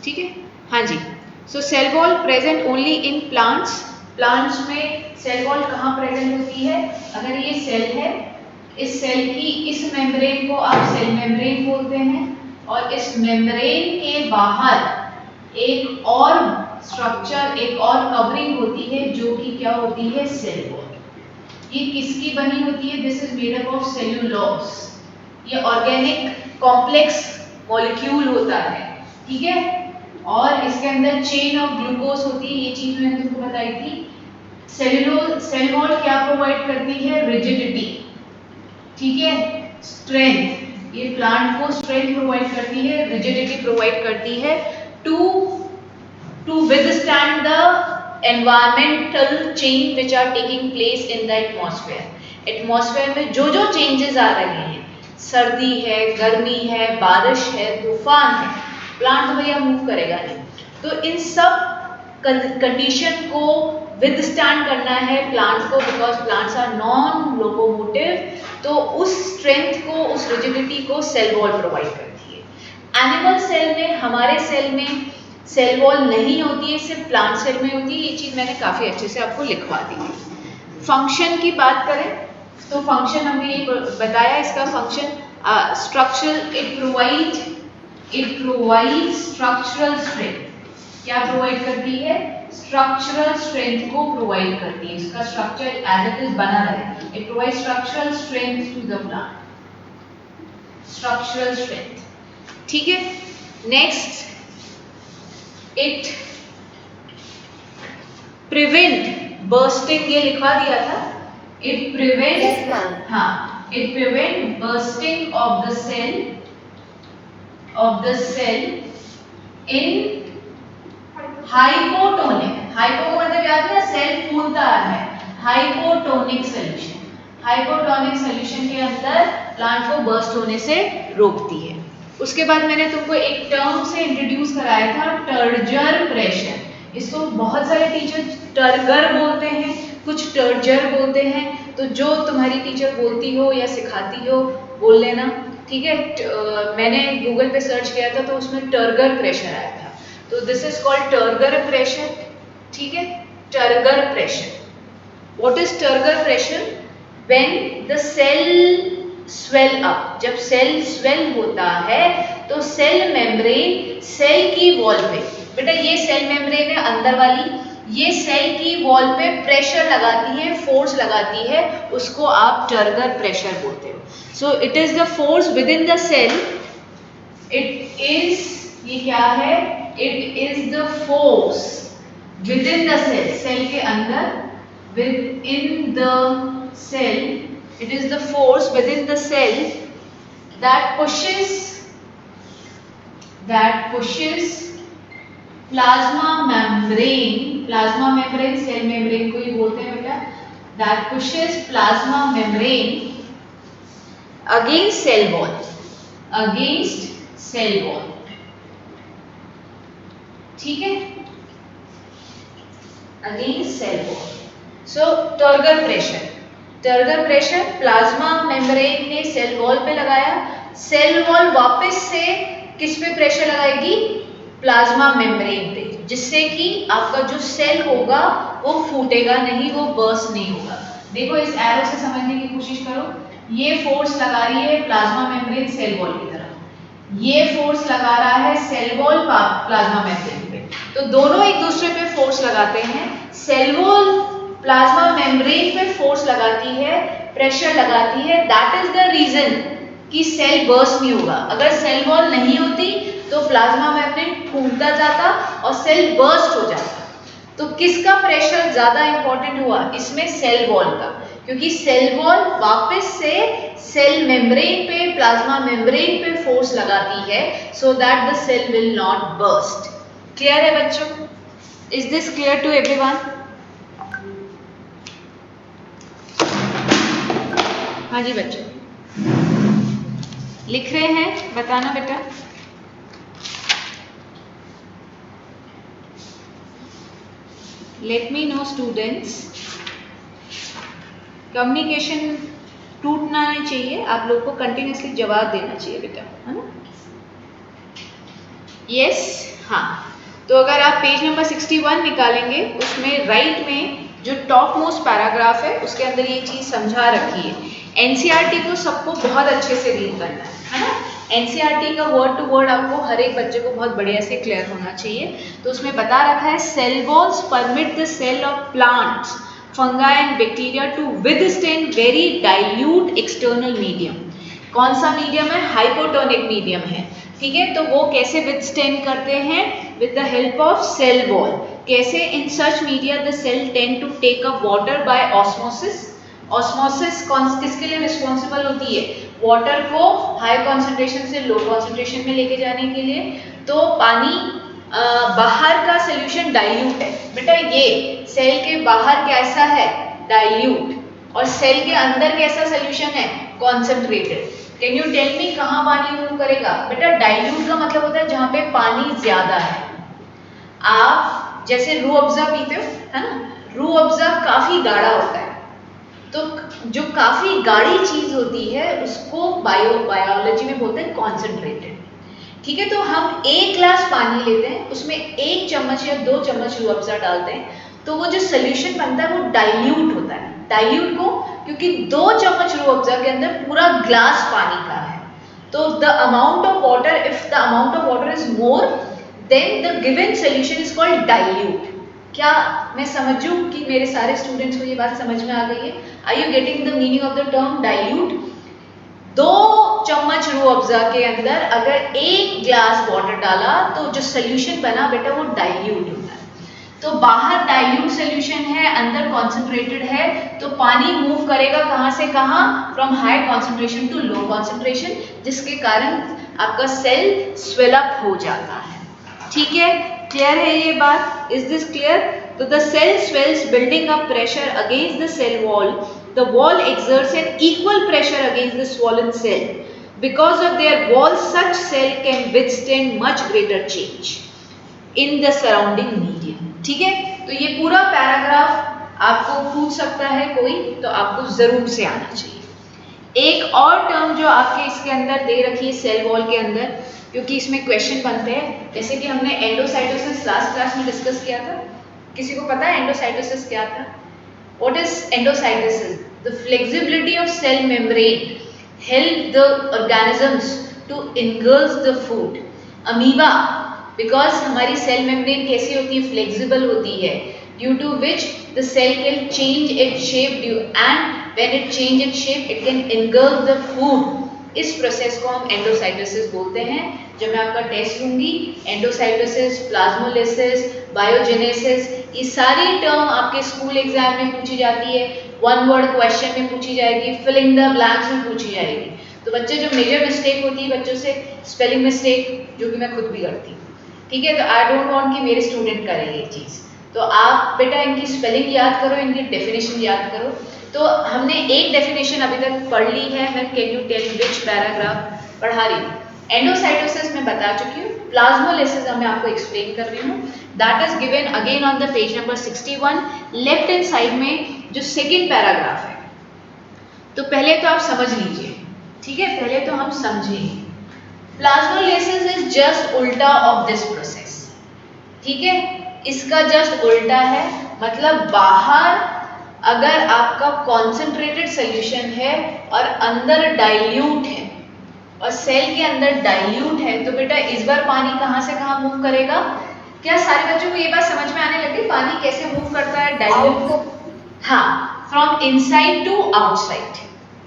ठीक है, हाँ जी। So cell wall present only in plants. Plants में सेल वॉल कहाँ प्रेजेंट होती है? अगर ये सेल है, इस सेल की इस मेम्ब्रेन को आप सेल मेम्ब्रेन बोलते हैं, और इस मेम्ब्रेन के बाहर एक और स्ट्रक्चर, एक और कवरिंग होती है जो कि क्या होती है? Cell wall. ये किसकी बनी होती है? This is made up of cellulose. ये ऑर्गेनिक कॉम्प्लेक्स मॉलिक्यूल होता है, ठीक है, और इसके अंदर चेन ऑफ ग्लूकोज होती है। ये चीज मैंने तुमको बताई थी। सेल वॉल क्या प्रोवाइड करती है? रिजिडिटी, ठीक है, स्ट्रेंथ। ये प्लांट को स्ट्रेंथ प्रोवाइड करती है, रिजिडिटी प्रोवाइड करती है to withstand the environmental change which are taking place in the atmosphere. Atmosphere में जो जो चेंजेस आ रहे हैं, सर्दी है, गर्मी है, बारिश है, तूफान है, प्लांट तो भैया मूव करेगा नहीं। तो इन सब कंडीशन को विदस्टैंड करना है प्लांट को, because plants are non locomotive. तो उस स्ट्रेंथ को, उस रिजिडिटी को सेल वॉल प्रोवाइड करती है। एनिमल सेल में, हमारे सेल में सेल वॉल नहीं होती है, सिर्फ प्लांट सेल में होती है। ये चीज मैंने काफी अच्छे से आपको लिखवा दी है। फंक्शन की बात करें तो फंक्शन हमने ये बताया, इसका function structural, it provide structural strength. क्या प्रोवाइड करती है? स्ट्रक्चरल स्ट्रेंथ को प्रोवाइड करती है। इसका स्ट्रक्चर एज इट इज बना रहे। It provide structural strength to the plant, structural strength, ठीक है। नेक्स्ट, इट प्रिवेंट बर्स्टिंग, ये लिखवा दिया था। इट प्रिवेंट, हाँ, it prevent bursting of the cell in hypotonic. Hypo को मतलब याद है ना, सेल फूलता है। हाइपोटोनिक सोल्यूशन, हाइपोटोनिक सोल्यूशन के अंदर प्लांट को बर्स्ट होने से रोकती है। उसके बाद मैंने तुमको एक टर्म से इंट्रोड्यूस कराया था, टर्जर प्रेशर। इसको बहुत सारे टीचर टर्गर बोलते हैं, कुछ टर्जर बोलते हैं। तो जो तुम्हारी टीचर बोलती हो या सिखाती हो बोल लेना, ठीक है। मैंने गूगल पे सर्च किया था तो उसमें टर्गर प्रेशर आया था। तो this is called turgor pressure, ठीक है, turgor pressure. What is turgor pressure? When the cell swell up, जब सेल स्वेल होता है तो सेल मेम्ब्रेन सेल की वॉल पे, बेटा ये सेल मेम्ब्रेन है अंदर वाली, ये सेल की वॉल पे प्रेशर लगाती है, फोर्स लगाती है, उसको आप टर्गर प्रेशर बोलते हो। So it is the force within the cell. It is, ये क्या है? It is the force within the cell, cell के अंदर, within the cell, it is the force within the cell that pushes plasma membrane, cell membrane को ही बोलते हैं बेटा, that pushes plasma membrane against cell wall, ठीक है, against cell wall. So turgor pressure, turgor pressure plasma membrane ने cell wall पे लगाया, cell wall वापस से किस पे प्रेशर लगाएगी? प्लाज्मा मेम्ब्रेन पे, जिससे कि आपका जो सेल होगा वो फूटेगा नहीं, वो बर्स्ट नहीं होगा। देखो इस एरो से समझने की कोशिश करो, ये फोर्स लगा रही है प्लाज्मा मेम्ब्रेन सेल वॉल की तरफ, ये फोर्स लगा रहा है सेल वॉल प्लाज्मा मेम्ब्रेन पे, तो दोनों एक दूसरे पे फोर्स लगाते हैं। सेल वॉल प्लाज्मा मेम्ब्रेन पे फोर्स लगाती है, प्रेशर लगाती है, दैट इज द रीजन कि सेल बर्स्ट नहीं होगा। अगर सेल वॉल नहीं होती तो प्लाज्मा मेम्ब्रेन फूटता जाता और सेल बर्स्ट हो जाता। तो किसका प्रेशर ज्यादा इंपॉर्टेंट हुआ इसमें? सेल वॉल का, क्योंकि सेल वॉल वापस से सेल मेम्ब्रेन पे, प्लाज्मा मेम्ब्रेन पे फोर्स लगाती है, so that the cell will not burst. Clear है बच्चों? Is this clear to everyone? हाँ जी बच्चों, लिख रहे हैं, बताना बेटा। Let me know students. Communication टूटना नहीं चाहिए, आप लोग को कंटिन्यूसली जवाब देना चाहिए बेटा, है ना? यस, हाँ, तो अगर आप पेज नंबर 61 निकालेंगे, उसमें राइट में जो टॉप मोस्ट पैराग्राफ है उसके अंदर ये चीज़ समझा रखी है। एनसीईआरटी को सबको बहुत अच्छे से रीड करना है ना। एनसीईआरटी का वर्ड टू वर्ड आपको हर एक बच्चे को बहुत बढ़िया से क्लियर होना चाहिए। तो उसमें बता रखा है cell walls permit the cell of plants, fungi and bacteria to withstand very dilute external medium. कौन सा मीडियम है? हाइपोटोनिक मीडियम है। ठीक है, तो वो कैसे विदस्टैंड करते हैं? With the help of cell wall. कैसे? In such media the cell tend to take up water by osmosis. Osmosis किसके लिए रिस्पॉन्सिबल होती है? वाटर को हाई कॉन्सेंट्रेशन से लो कॉन्सेंट्रेशन में लेके जाने के लिए। तो पानी बाहर का सोल्यूशन डाइल्यूट है बेटा, ये सेल के बाहर कैसा है? डाइल्यूट। और सेल के अंदर कैसा सोल्यूशन है? Concentrated. Can you tell me कहाँ पानी मूव करेगा? बेटा डाइल्यूट का मतलब होता है जहाँ पे पानी ज्यादा है। आप जैसे रूह अफ़ज़ा पीते हो, है ना? रूह अफ़ज़ा काफी गाढ़ा होता है, तो जो काफी गाढ़ी चीज होती है उसको बायोलॉजी में बोलते हैं कॉन्सेंट्रेटेड। ठीक है, तो हम एक ग्लास पानी लेते हैं, उसमें 1 चम्मच या 2 चम्मच रूह अफ़ज़ा डालते हैं, तो वो जो सोल्यूशन बनता है वो डाइल्यूट होता है। डाइल्यूट को क्योंकि 2 चम्मच रूह अफ़ज़ा के अंदर पूरा ग्लास पानी का है, तो the amount of water, if the amount of water is more than the given solution is called dilute. क्या मैं समझूं कि मेरे सारे स्टूडेंट्स को ये बात समझ में आ गई है? Are you getting the meaning of the term dilute? 2 चम्मच रूह अफ़ज़ा के अंदर अगर 1 ग्लास वाटर डाला तो जो सोल्यूशन बना बेटा वो डाइल्यूट होता है। तो बाहर डाइल्यूट सोल्यूशन है, अंदर कॉन्सेंट्रेटेड है, तो पानी मूव करेगा कहाँ से कहाँ? From high concentration to low concentration, जिसके कारण आपका सेल स्वेल अप हो जाता है। ठीक है, क्लियर है ये बात? Is this clear? तो the cell swells building up pressure against the cell wall. The wall exerts an equal pressure against the swollen cell. Because of their wall, such cell can withstand much greater change in the surrounding medium. ठीक है, तो ये पूरा paragraph आपको पूछ सकता है कोई, तो आपको जरूर से आना चाहिए। एक और टर्म जो आपके इसके अंदर दे रखी है सेल वॉल के अंदर, क्योंकि इसमें क्वेश्चन बनते हैं, जैसे कि हमने एंडोसाइटोसिस लास्ट क्लास में डिस्कस किया था। किसी को पता है एंडोसाइटोसिस क्या था? What is endocytosis? The flexibility of cell membrane help the organisms to engulf the food. Amoeba, because हमारी cell membrane कैसी होती है? Flexible होती है, due to which the cell can change its shape and when it change its shape it can engulf the food. इस process को हम endocytosis बोलते हैं। जब मैं आपका टेस्ट लूंगी, एंडोसाइटोसिस, प्लाज्मोलिसिस, बायोजेनेसिस, ये सारी टर्म आपके स्कूल एग्जाम में पूछी जाती है, 1 वर्ड क्वेश्चन में पूछी जाएगी, फिलिंग द ब्लैंक्स में पूछी जाएगी। तो बच्चे जो मेजर मिस्टेक होती है बच्चों से, स्पेलिंग मिस्टेक, जो कि मैं खुद भी करती हूँ। ठीक है, तो आई डोंट वांट कि मेरे स्टूडेंट करें ये चीज़। तो आप बेटा इनकी स्पेलिंग याद करो, इनकी डेफिनेशन याद करो। तो हमने एक डेफिनेशन अभी तक पढ़ ली है। मैं can you tell which paragraph पढ़ा रही हूँ? एंडोसाइटोसिस में बता चुकी हूँ, प्लाज्मोलिसिस मैं आपको एक्सप्लेन कर रही हूँ। That is given again on the page number 61, left hand side में जो सेकेंड पैराग्राफ है। तो पहले तो आप समझ लीजिए, ठीक है, पहले तो हम समझेंगे। प्लाज्मोलिसिस इज जस्ट उल्टा ऑफ दिस प्रोसेस। ठीक है, इसका जस्ट उल्टा है, मतलब बाहर अगर आपका कॉन्सेंट्रेटेड सोल्यूशन है और अंदर डाइल्यूट है और सेल के अंदर डाइल्यूट है, तो बेटा इस बार पानी कहाँ से कहाँ मूव करेगा? क्या सारे बच्चों को ये बात समझ में आने लगी? पानी कैसे मूव करता है डाइल्यूट? हाँ, फ्रॉम इनसाइड टू आउटसाइड।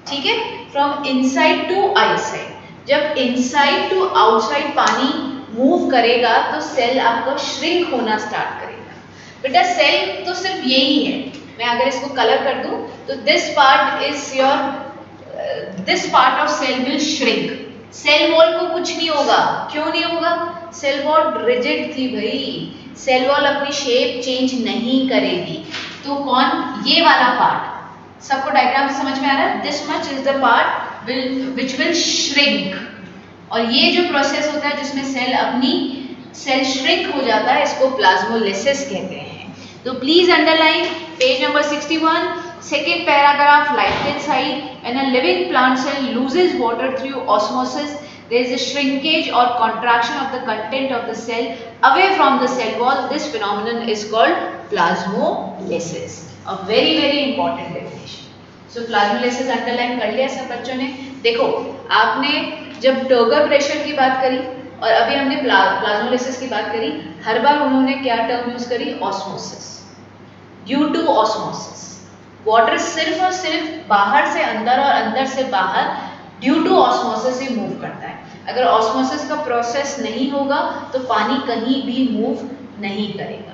ठीक है, फ्रॉम इनसाइड टू आउटसाइड। जब इनसाइड टू आउटसाइड पानी मूव करेगा तो सेल आपका श्रिंक होना स्टार्ट करेगा। बेटा सेल तो सिर्फ यही है, मैं अगर इसको कलर कर दूं तो this part is your, this part of cell will shrink. Cell wall को कुछ नहीं होगा। क्यों नहीं होगा? सेल वॉल रिजिड थी भाई, सेल वॉल अपनी शेप चेंज नहीं करेगी। तो कौन? ये वाला पार्ट। सबको डायग्राम समझ में आ रहा है? This much is the part which will shrink. और ये जो प्रोसेस होता है जिसमें सेल श्रिंक हो जाता है, इसको प्लाज्मोलिसिस कहते हैं। तो please underline page number 61, second paragraph, left hand side, when a living plant cell loses water through osmosis, there is a shrinkage or contraction of the content of the cell away from the cell wall. This phenomenon is called plasmolysis. A very very important definition. So plasmolysis underline कर लिया सब बच्चों ने. देखो आपने जब turgor pressure की बात करी और अभी हमने प्लाज्मोलाइसिस की बात करी, हर बार उन्होंने क्या टर्म यूज करी? Osmosis. Due to osmosis water सिर्फ और सिर्फ बाहर से अंदर और अंदर से बाहर ड्यू टू ऑस्मोसिस ही मूव करता है. अगर ऑस्मोसिस का प्रोसेस नहीं होगा तो पानी कहीं भी मूव नहीं करेगा.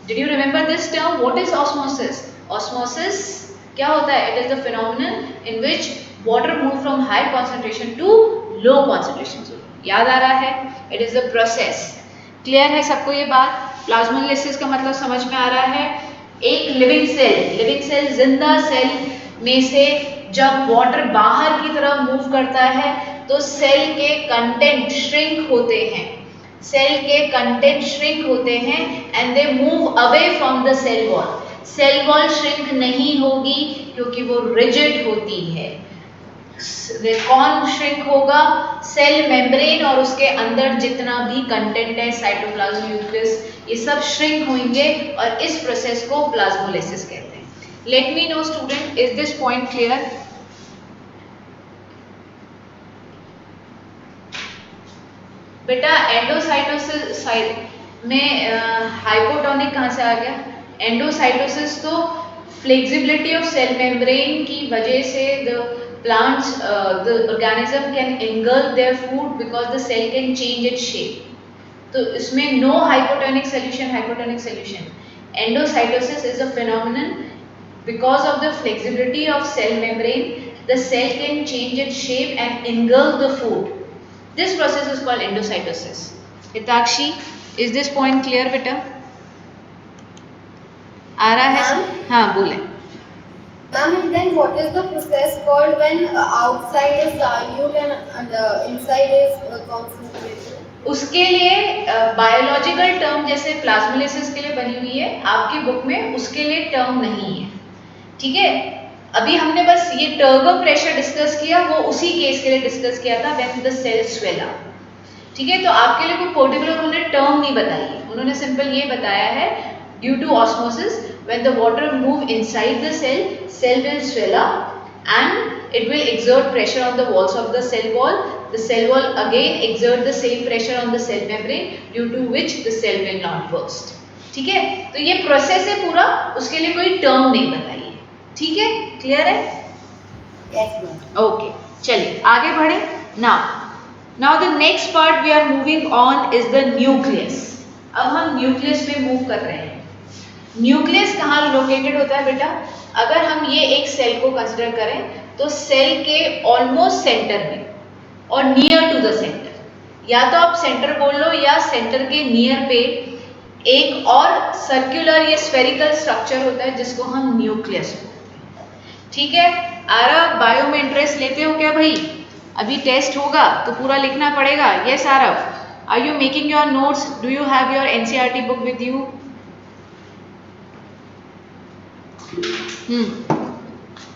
Did you remember this term? What is osmosis? Osmosis क्या होता है? It is the phenomenon in which water move from high concentration to low concentration. याद आ रहा है? It is the process. Clear है सबको ये बात? प्लाज्मोलाइसिस का मतलब समझ में आ रहा है? एक लिविंग सेल जिंदा सेल में से जब वाटर बाहर की तरफ मूव करता है तो सेल के कंटेंट श्रिंक होते हैं. सेल के कंटेंट श्रिंक होते हैं and they move away from the cell wall. Cell wall shrink नहीं होगी क्योंकि वो रिजिड होती है. कौन श्रिंक होगा? सेल मेम्ब्रेन और उसके अंदर जितना भी कंटेंट है, साइटोप्लाज्म, न्यूक्लियस, ये सब श्रिंक होंगे और इस प्रोसेस को प्लाज्मोलाइसिस कहते हैं. Late me no student, is this point clear? बेटा एंडोसाइटोसिस में हाइपोटोनिक कहाँ से आ गया? एंडोसाइटोसिस तो फ्लेक्सिबिलिटी ऑफ सेल मेम्ब्रेन की वजह से plants the organism can engulf their food because the cell can change its shape. तो इसमें no hypotonic solution. Endocytosis is a phenomenon because of the flexibility of cell membrane. The cell can change its shape and engulf the food. This process is called endocytosis. Hitakshi, is this point clear बेटा? आ रहा है? हाँ बोले. Ma'am, then what is the process called when outside is dilute and inside is concentrated? उसके लिए biological term जैसे plasmolysis के लिए बनी हुई है आपकी बुक में, उसके लिए टर्म नहीं है. ठीक है, अभी हमने बस ये टर्गर प्रेशर डिस्कस किया, वो उसी केस के लिए डिस्कस किया था when the cell swell up. ठीक है, तो आपके लिए कोई पर्टिकुलर उन्होंने टर्म नहीं बताई है. उन्होंने सिंपल ये बताया है due to osmosis when the water move inside the cell will swell up and it will exert pressure on the walls of the cell wall. The cell wall again exert the same pressure on the cell membrane due to which the cell will not burst. ठीक है, तो ये process है पूरा, उसके लिए कोई term नहीं बताई है. ठीक है, क्लियर है? Yes ma'am. ओके, चलिए आगे बढ़े. now the next part we are moving on is the nucleus. अब हम न्यूक्लियस में मूव कर रहे हैं. न्यूक्लियस कहाँ लोकेटेड होता है बेटा? अगर हम ये एक सेल को कंसिडर करें तो सेल के ऑलमोस्ट सेंटर में और नियर टू द सेंटर, या तो आप सेंटर बोल लो या सेंटर के नियर पे एक और सर्कुलर या स्फेरिकल स्ट्रक्चर होता है जिसको हम न्यूक्लियस बोलते हैं. ठीक है, आरव बायो में इंटरेस्ट लेते हो क्या भाई? अभी टेस्ट होगा तो पूरा लिखना पड़ेगा. Yes Aarav, are you making your notes? Do you have your NCERT book with you?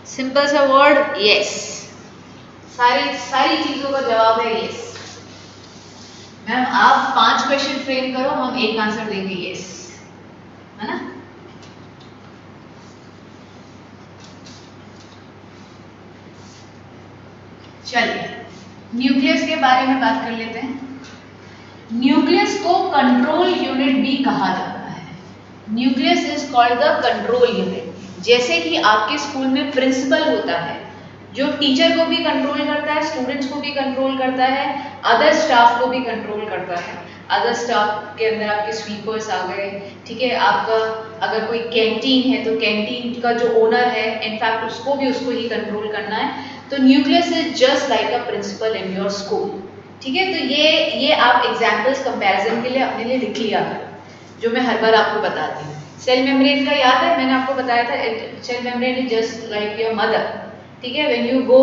Simple सा वर्ड यस. सारी चीजों का जवाब है यस. मैम आप 5 क्वेश्चन फ्रेम करो, हम एक आंसर देंगे यस, है ना? चलिए न्यूक्लियस के बारे में बात कर लेते हैं. न्यूक्लियस को कंट्रोल यूनिट भी कहा जाता है. Nucleus is called the control unit. जैसे कि आपके स्कूल में प्रिंसिपल होता है जो टीचर को भी कंट्रोल करता है, स्टूडेंट्स को भी कंट्रोल करता है, अदर स्टाफ को भी कंट्रोल करता है. अदर स्टाफ के अंदर आपके स्वीपर्स आ गए. ठीक है, आपका अगर कोई कैंटीन है तो कैंटीन का जो ओनर है इनफैक्ट उसको ही कंट्रोल करना है. तो nucleus is just like a principal in your school. ठीक है, तो ये आप एग्जाम्पल्स कंपैरिजन के लिए अपने लिए लिख लिया जो मैं हर बार आपको बताती हूँ. सेल मेम्ब्रेन का याद है, मैंने आपको बताया था cell membrane is just like your mother. ठीक है, when you go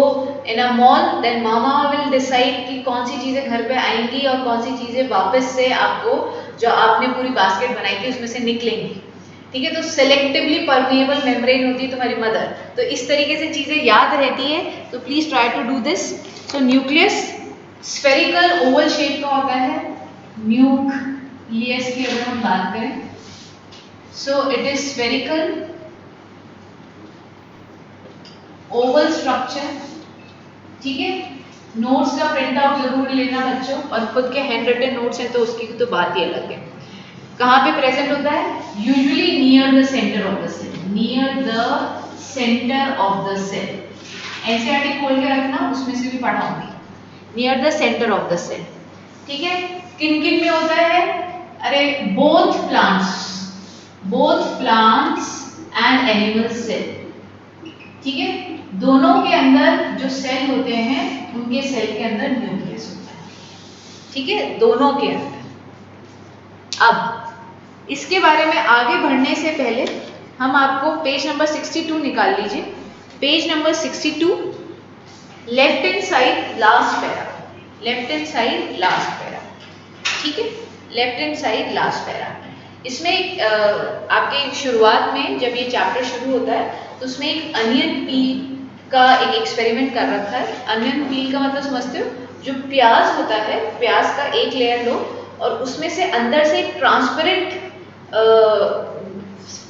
in a mall then mama will decide कि कौन सी चीज़ें घर पे आएंगी और कौन सी चीज़ें वापस से आपको जो आपने पूरी बास्केट बनाई थी उसमें से निकलेंगी. ठीक है, तो सेलेक्टिवली परमिएबल मेम्ब्रेन होती है तुम्हारी मदर. तो इस तरीके से चीज़ें याद रहती है, तो please try to do this. So nucleus spherical oval shape का होता है न्यूक्लियस की अगर हम बात करें, so it is spherical oval structure. ठीक है, नोट्स का प्रिंट आउट जरूर लेना बच्चों, और खुद के हैंड रिटन नोट्स हैं तो उसकी तो बात ही अलग है। कहाँ पे प्रेजेंट होता है? Usually near the centre of the cell, near the centre of the cell. NCERT खोल के रखना, उसमें से भी पढ़ा होंगे, near the centre of the cell. ठीक है, किन किन में होता है? अरे both plants and animal cell. ठीक है, दोनों के अंदर जो सेल होते हैं उनके सेल के अंदर न्यूक्लियस होता है। ठीक है, दोनों के अंदर। अब इसके बारे में आगे बढ़ने से पहले हम आपको पेज नंबर 62 निकाल लीजिए। Page number 62, left hand side last para, left hand side last para. ठीक है, left hand side last para. इसमें आपके शुरुआत में जब ये चैप्टर शुरू होता है तो उसमें एक अनियन पील का एक एक्सपेरिमेंट कर रखा है। अनियन पील का मतलब समझते हो? जो प्याज होता है, प्याज का एक लेयर लो और उसमें से अंदर से एक ट्रांसपेरेंट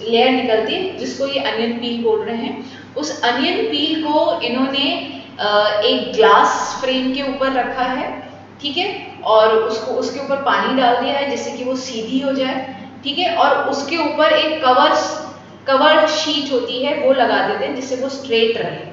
लेयर निकलती है जिसको ये अनियन पील बोल रहे हैं। उस अनियन पील को इन्होंने एक ग्लास फ्रेम के ऊपर रखा है। ठीक है, और उसको उसके ऊपर पानी डाल दिया है जिससे कि वो सीधी हो जाए। ठीक है, और उसके ऊपर एक कवर शीट होती है वो लगा देते हैं जिससे वो स्ट्रेट रहे।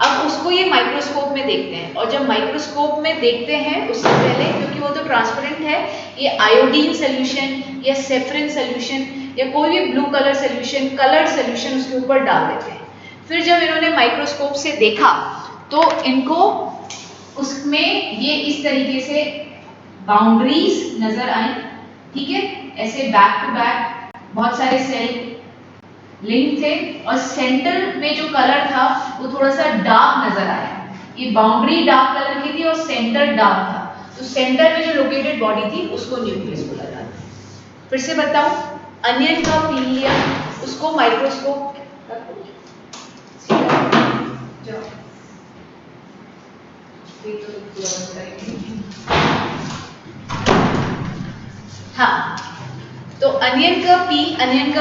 अब उसको ये माइक्रोस्कोप में देखते हैं, और जब माइक्रोस्कोप में देखते हैं उससे पहले, क्योंकि वो तो ट्रांसपेरेंट है, ये आयोडीन सोल्यूशन या सेफ्रिन सोल्यूशन या कोई भी blue colour solution, colour solution उसके ऊपर डाल देते हैं। फिर जब इन्होंने माइक्रोस्कोप से देखा तो इनको उसमें ये इस तरीके से बाउंड्रीज नजर आई। ठीक है, ऐसे बैक टू बैक बहुत सारे सेल लिंक थे, और सेंटर में जो कलर था वो थोड़ा सा डार्क नजर आया। ये बाउंड्री डार्क कलर की थी और सेंटर डार्क था, तो सेंटर में जो लोकेटेड बॉडी थी उसको न्यूक्लियस बोला जाता है। फिर से बताऊं, अनियन का पील लिया, उसको माइक्रोस्कोप हाँ, तो अनियन का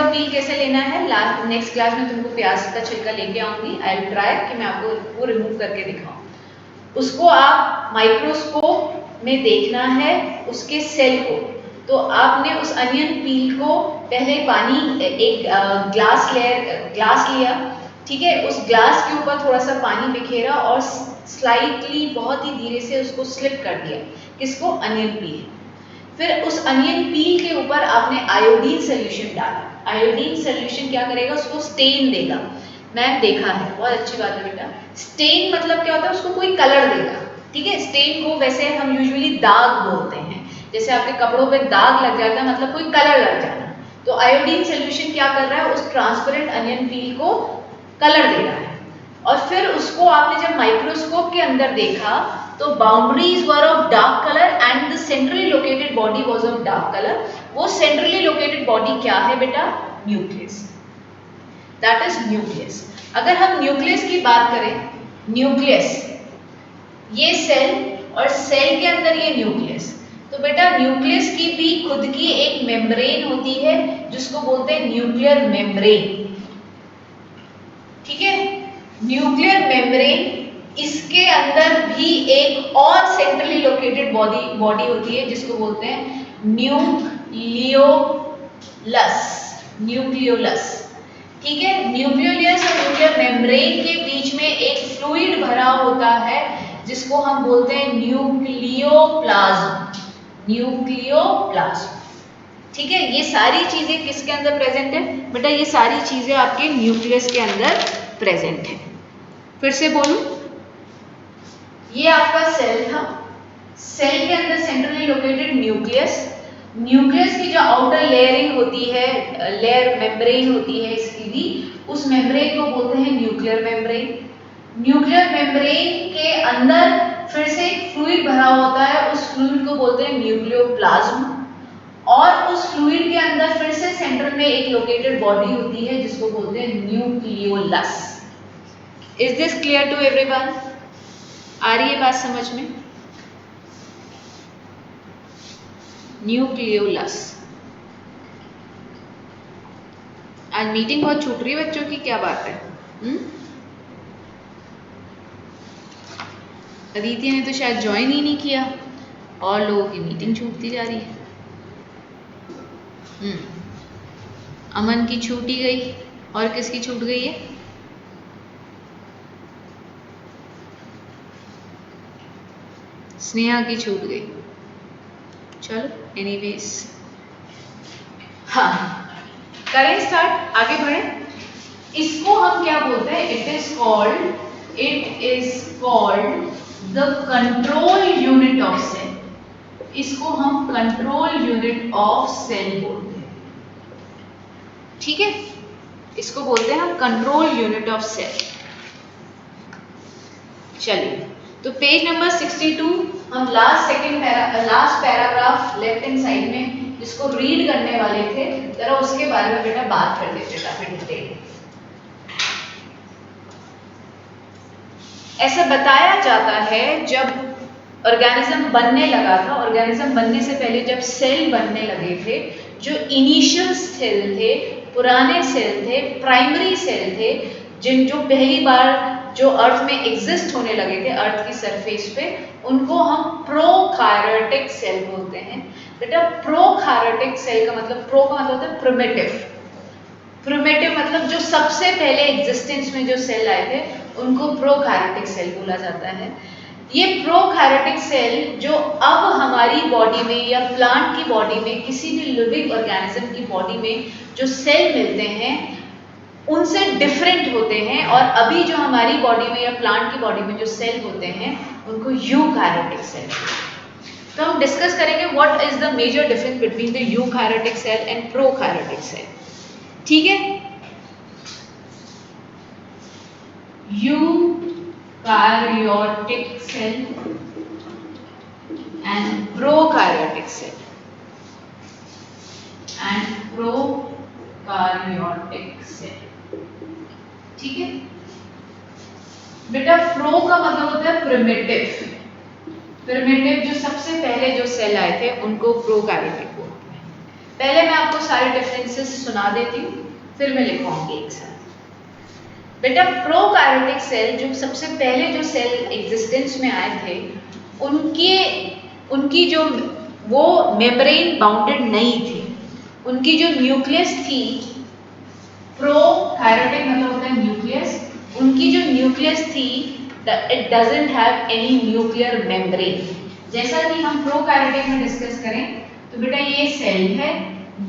पील कैसे लेना है, नेक्स्ट क्लास में तुमको प्याज का छिलका लेके आऊंगी। आई विल ट्राई कि मैं आपको वो रिमूव करके दिखाऊं। उसको आप माइक्रोस्कोप में देखना है उसके सेल को। तो आपने उस अनियन पील को पहले पानी एक ग्लास लिया। ठीक है, उस ग्लास के ऊपर थोड़ा सा पानी बिखेरा और स्लाइटली बहुत ही धीरे से उसको स्लिप कर दिया। किसको? अनियन पील। फिर उस अनियन पील के ऊपर आपने आयोडीन सोल्यूशन डाला। आयोडीन सोल्यूशन क्या करेगा? उसको स्टेन देगा। मैंने देखा है, बहुत अच्छी बात है बेटा। स्टेन मतलब क्या होता है? उसको कोई कलर देगा। ठीक है, स्टेन को वैसे हम यूजुअली दाग बोलते हैं, जैसे आपके कपड़ों पे दाग लग जाता है मतलब कोई कलर लग जाना। तो आयोडीन सोल्यूशन क्या कर रहा है? उस ट्रांसपेरेंट अनियन पील को कलर दे रहा है। और फिर उसको आपने जब माइक्रोस्कोप के अंदर देखा तो boundaries were of dark colour and the centrally located body was of dark colour. वो सेंट्रली लोकेटेड बॉडी क्या है बेटा? न्यूक्लियस। That is nucleus. अगर हम न्यूक्लियस की बात करें, न्यूक्लियस ये सेल और सेल के अंदर ये न्यूक्लियस, तो बेटा न्यूक्लियस की भी खुद की एक मेम्ब्रेन होती है जिसको बोलते हैं न्यूक्लियर मेम्ब्रेन। ठीक है, न्यूक्लियर मेम्ब्रेन, इसके अंदर भी एक और सेंट्रली लोकेटेड बॉडी होती है जिसको बोलते हैं न्यूक्लियोलस। ठीक है, न्यूक्लियोलस और न्यूक्लियर मेम्ब्रेन के बीच में एक फ्लूइड भरा होता है जिसको हम बोलते हैं न्यूक्लियोप्लाज्म। ठीक है, ये सारी चीजें किसके अंदर प्रेजेंट है बेटा? ये सारी चीजें आपके न्यूक्लियस के अंदर प्रेजेंट है। फिर से बोलूं, ये आपका सेल था, सेल के अंदर सेंट्रली लोकेटेड न्यूक्लियस। न्यूक्लियस की जो आउटर लेयरिंग होती है, लेयर मेम्ब्रेन होती है इसकी भी, उस मेम्ब्रेन को बोलते हैं न्यूक्लियर मेम्ब्रेन। न्यूक्लियर मेम्ब्रेन के अंदर फिर से एक फ्लूइड भरा होता है, उस फ्लूइड को बोलते हैं न्यूक्लियोप्लाज्म। और उस फ्लूइड के अंदर फिर से सेंटर में एक लोकेटेड बॉडी होती है जिसको बोलते हैं nucleolus. Is this clear to everyone? आ रही है बात समझ में? न्यूक्लियोलस। आज मीटिंग बहुत छूट रही है बच्चों की, क्या बात है? अदिति ने तो शायद ज्वाइन ही नहीं किया और लोगों की मीटिंग छूटती जा रही है। अमन की छूट ही गई, और किसकी छूट गई है? स्नेहा की छूट गई। चलो एनीवेज, हाँ करें स्टार्ट, आगे बढ़े। इसको हम क्या बोलते हैं? It is called the control unit of cell. इसको हम कंट्रोल यूनिट ऑफ सेल बोलते हैं, ठीक है? इसको बोलते हैं हम कंट्रोल यूनिट ऑफ सेल। चलिए, तो पेज नंबर 62 हम last paragraph left hand side में जिसको रीड करने वाले थे, जरा उसके बारे में बेटा बात कर लेते हैं काफी डिटेल। ऐसा बताया जाता है जब ऑर्गेनिज्म बनने लगा था, ऑर्गेनिज्म बनने से पहले जब सेल बनने लगे थे, जो इनिशियल सेल थे, पुराने सेल थे, प्राइमरी सेल थे, जो पहली बार जो अर्थ में एग्जिस्ट होने लगे थे अर्थ की सरफेस पे, उनको हम प्रोकार्योटिक सेल बोलते हैं। बेटा प्रोकार्योटिक सेल का मतलब, प्रो का मतलब होता है प्रिमिटिव। प्रिमिटिव मतलब जो सबसे पहले एग्जिस्टेंस में जो सेल आए थे उनको प्रोकार्योटिक सेल बोला जाता है। ये प्रोकार्योटिक सेल जो अब हमारी बॉडी में या प्लांट की बॉडी में, किसी भी लिविंग ऑर्गेनिज्म की बॉडी में जो सेल मिलते हैं उनसे डिफरेंट होते हैं, और अभी जो हमारी बॉडी में या प्लांट की बॉडी में जो सेल होते हैं उनको यूकैरियोटिक सेल। तो हम डिस्कस करेंगे what is the major difference between the eukaryotic cell and prokaryotic cell, ठीक है? Eukaryotic cell and prokaryotic cell ठीक है बेटा? प्रो का मतलब होता है प्रिमिटिव। प्रिमिटिव जो सबसे पहले जो सेल आए थे उनको प्रोकैरियोटिक बोलते हैं। पहले मैं आपको सारे डिफरेंसेस सुना देती हूँ, फिर मैं लिखवाऊंगी एक साथ। बेटा प्रोकैरियोटिक सेल जो सबसे पहले जो सेल एग्जिस्टेंस में आए थे, उनकी जो वो मेम्ब्रेन बाउंडेड नहीं थी। उनकी जो न्यूक्लियस थी, प्रोकैरियोटिक मतलब होता है न्यूक्लियस, उनकी जो न्यूक्लियस थी it doesn't have any nuclear membrane. जैसा कि हम प्रोकैरियोटिक में डिस्कस करें तो बेटा ये सेल है,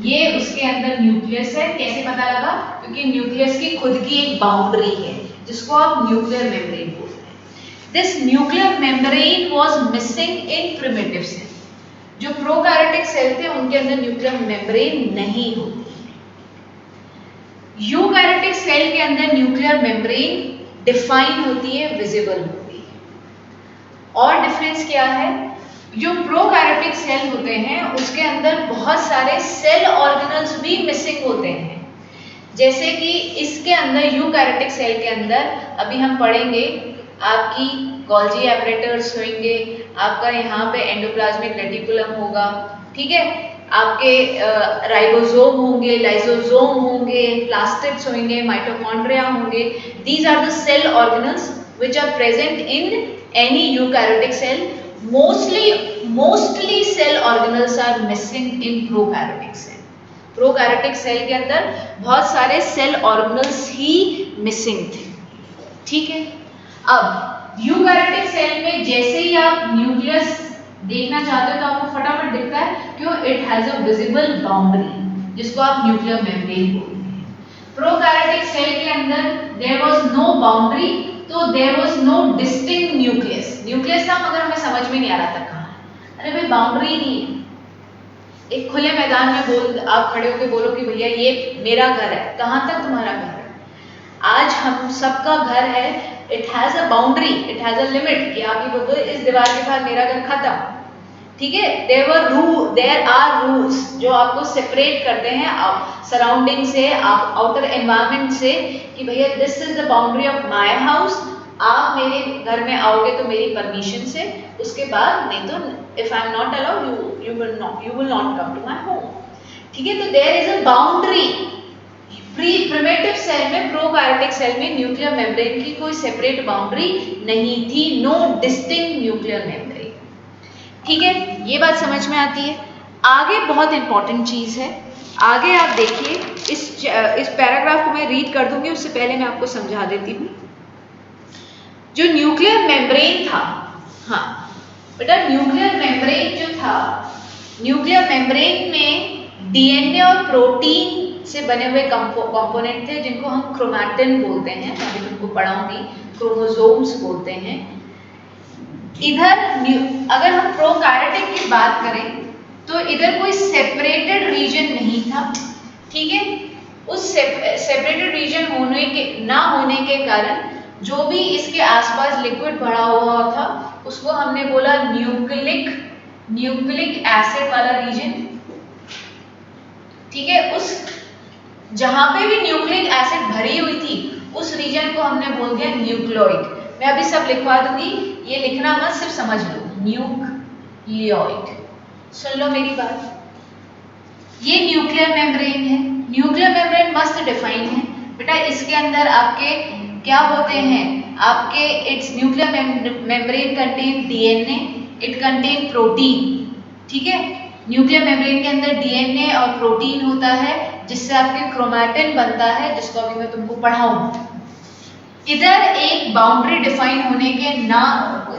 ये उसके अंदर न्यूक्लियस है। कैसे पता लगा? क्योंकि न्यूक्लियस की खुद की एक बाउंड्री है जिसको आप न्यूक्लियर मेम्ब्रेन बोलते हैं। This nuclear membrane was missing in primitive cell. जो प्रोकैरियोटिक सेल थे उनके अंदर न्यूक्लियर मेम्ब्रेन नहीं होती। यूकैरियोटिक सेल के अंदर न्यूक्लियर मेम्ब्रेन डिफाइन होती है, विजिबल होती है। और डिफरेंस क्या है? जो प्रोकैरियोटिक सेल होते हैं उसके अंदर बहुत सारे सेल ऑर्गेनल्स भी मिसिंग होते हैं। जैसे कि इसके अंदर यूकैरियोटिक सेल के अंदर अभी हम पढ़ेंगे, आपकी गोल्जी एपरेटर्स होंगे, आपका यहाँ पे एंडोप्लाज्मिक रेटिकुलम होगा, ठीक है? आपके राइबोसोम होंगे, लाइसोसोम होंगे, प्लास्टिड्स होंगे, माइटोकॉन्ड्रिया होंगे। These are the cell organelles which are present in any eukaryotic cell. Mostly cell organelles are missing in prokaryotic cell. Prokaryotic cell के अंदर बहुत सारे सेल ऑर्गेनल्स ही मिसिंग थे, ठीक है? अब यूकैरियोटिक सेल में जैसे ही आप न्यूक्लियस देखना चाहते हो तो आपको फटाफट दिखता है, क्यों? It has a visible boundary जिसको आप न्यूक्लियर मेम्ब्रेन बोलते हैं। प्रोकैरियोटिक सेल के अंदर देयर वाज नो बाउंड्री, तो there was no distinct nucleus. Nucleus था मगर हमें समझ में नहीं आ रहा था कहाँ है। अरे भाई बाउंड्री नहीं है। एक खुले मैदान में आप खड़े होकर बोलो कि भैया ये मेरा घर है, कहाँ तक तुम्हारा घर है? आज हम सबका घर है, it has a boundary, it has a limit, कि आप ये बोलते हो इस दीवार के बाहर मेरा घर खत्म, ठीक है? देयर आर रूल्स जो आपको सेपरेट करते हैं सराउंडिंग से, आप आउटर एनवायरनमेंट से, कि भैया this is the boundary of my house. आप मेरे घर में आओगे तो मेरी परमिशन से, उसके बाद नहीं तो if I am not allowed you will not come to my home. ठीक है, तो there is a boundary. Primitive cell में, प्रोकार्योटिक सेल में न्यूक्लियर मेम्ब्रेन की कोई सेपरेट बाउंड्री नहीं थी, नो डिस्टिंक्ट न्यूक्लियर मेम्ब्रेन। ठीक है, ये बात समझ में आती है। आगे बहुत इंपॉर्टेंट चीज है, आगे आप देखिए, इस पैराग्राफ को मैं रीड कर दूंगी, उससे पहले मैं आपको समझा देती हूँ। जो न्यूक्लियर मेम्ब्रेन था, हाँ बेटा, न्यूक्लियर मेम्ब्रेन जो था, न्यूक्लियर मेम्ब्रेन में डीएनए और प्रोटीन से बने हुए कंपोनेंट थे जिनको हम क्रोमैटिन बोलते हैं, मैं अभी तुमको पढ़ाऊंगी, क्रोमोसोम्स बोलते हैं। इधर अगर हम प्रोकार्योटिक की बात करें तो इधर कोई सेपरेटेड रीजन नहीं था। ठीक है, उस सेपरेटेड रीजन ना होने के कारण जो भी इसके आसपास लिक्विड भरा हुआ था उसको हमने बोला न्यूक्लिक एसिड वाला रीजन। ठीक है, उस जहां पे भी न्यूक्लिक एसिड भरी हुई थी उस रीजन को हमने बोल दिया न्यूक्लियोइड। मैं अभी सब लिखवा दूंगी, ये लिखना मत, सिर्फ समझ लो, न्यूक्लियोइड। सुन लो मेरी बात, ये न्यूक्लियर मेम्ब्रेन है, न्यूक्लियर मेम्ब्रेन मस्त डिफाइन है बेटा। इसके अंदर आपके क्या होते हैं, आपके it's nuclear membrane contain DNA, it contain protein. ठीक है, न्यूक्लियर मेम्ब्रेन के अंदर डीएनए और प्रोटीन होता है जिससे आपके क्रोमैटिन बनता है, जिसको अभी मैं तुमको पढ़ाऊंगी। इधर एक बाउंड्री डिफाइन होने के ना,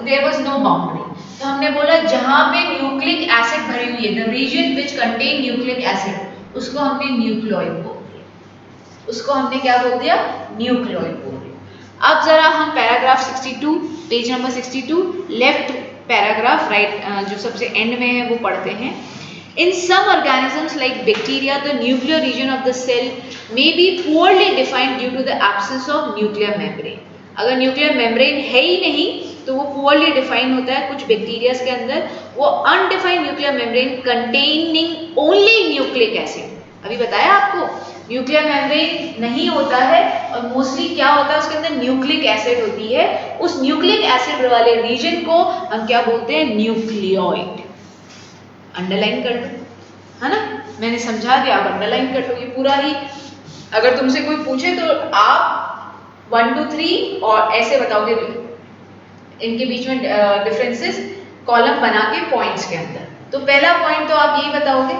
देयर वाज नो बाउंड्री, तो हमने बोला जहां पे न्यूक्लिक एसिड भरी हुई है, the region which contain nucleic acid, उसको हमने न्यूक्लियोइड बोल दिया, उसको हमने क्या बोल दिया, न्यूक्लियोइड बोल दिया। अब जरा हम paragraph 62, page number 62, left paragraph, right जो सबसे एंड में है वो पढ़ते हैं। In some organisms like bacteria, the nuclear region of the cell may be poorly defined due to the absence of nuclear membrane. अगर न्यूक्लियर मेम्ब्रेन है ही नहीं तो वो पुअरली डिफाइन होता है। कुछ बैक्टीरियाज के अंदर वो undefined nuclear membrane containing only nucleic acid, अभी बताया आपको न्यूक्लियर मेम्ब्रेन नहीं होता है और मोस्टली क्या होता है उसके अंदर न्यूक्लिक एसिड होती है। उस न्यूक्लिक एसिड वाले रीजन को हम क्या बोलते हैं, न्यूक्लियोइड। अंडरलाइन कर लो, है ना, मैंने समझा दिया, आप अंडरलाइन कर लो। ये पूरा ही अगर तुमसे कोई पूछे तो आप 1 2 3 और ऐसे बताओगे, इनके बीच में डिफरेंसेस कॉलम बना के पॉइंट्स के अंदर। तो पहला पॉइंट तो आप यही बताओगे,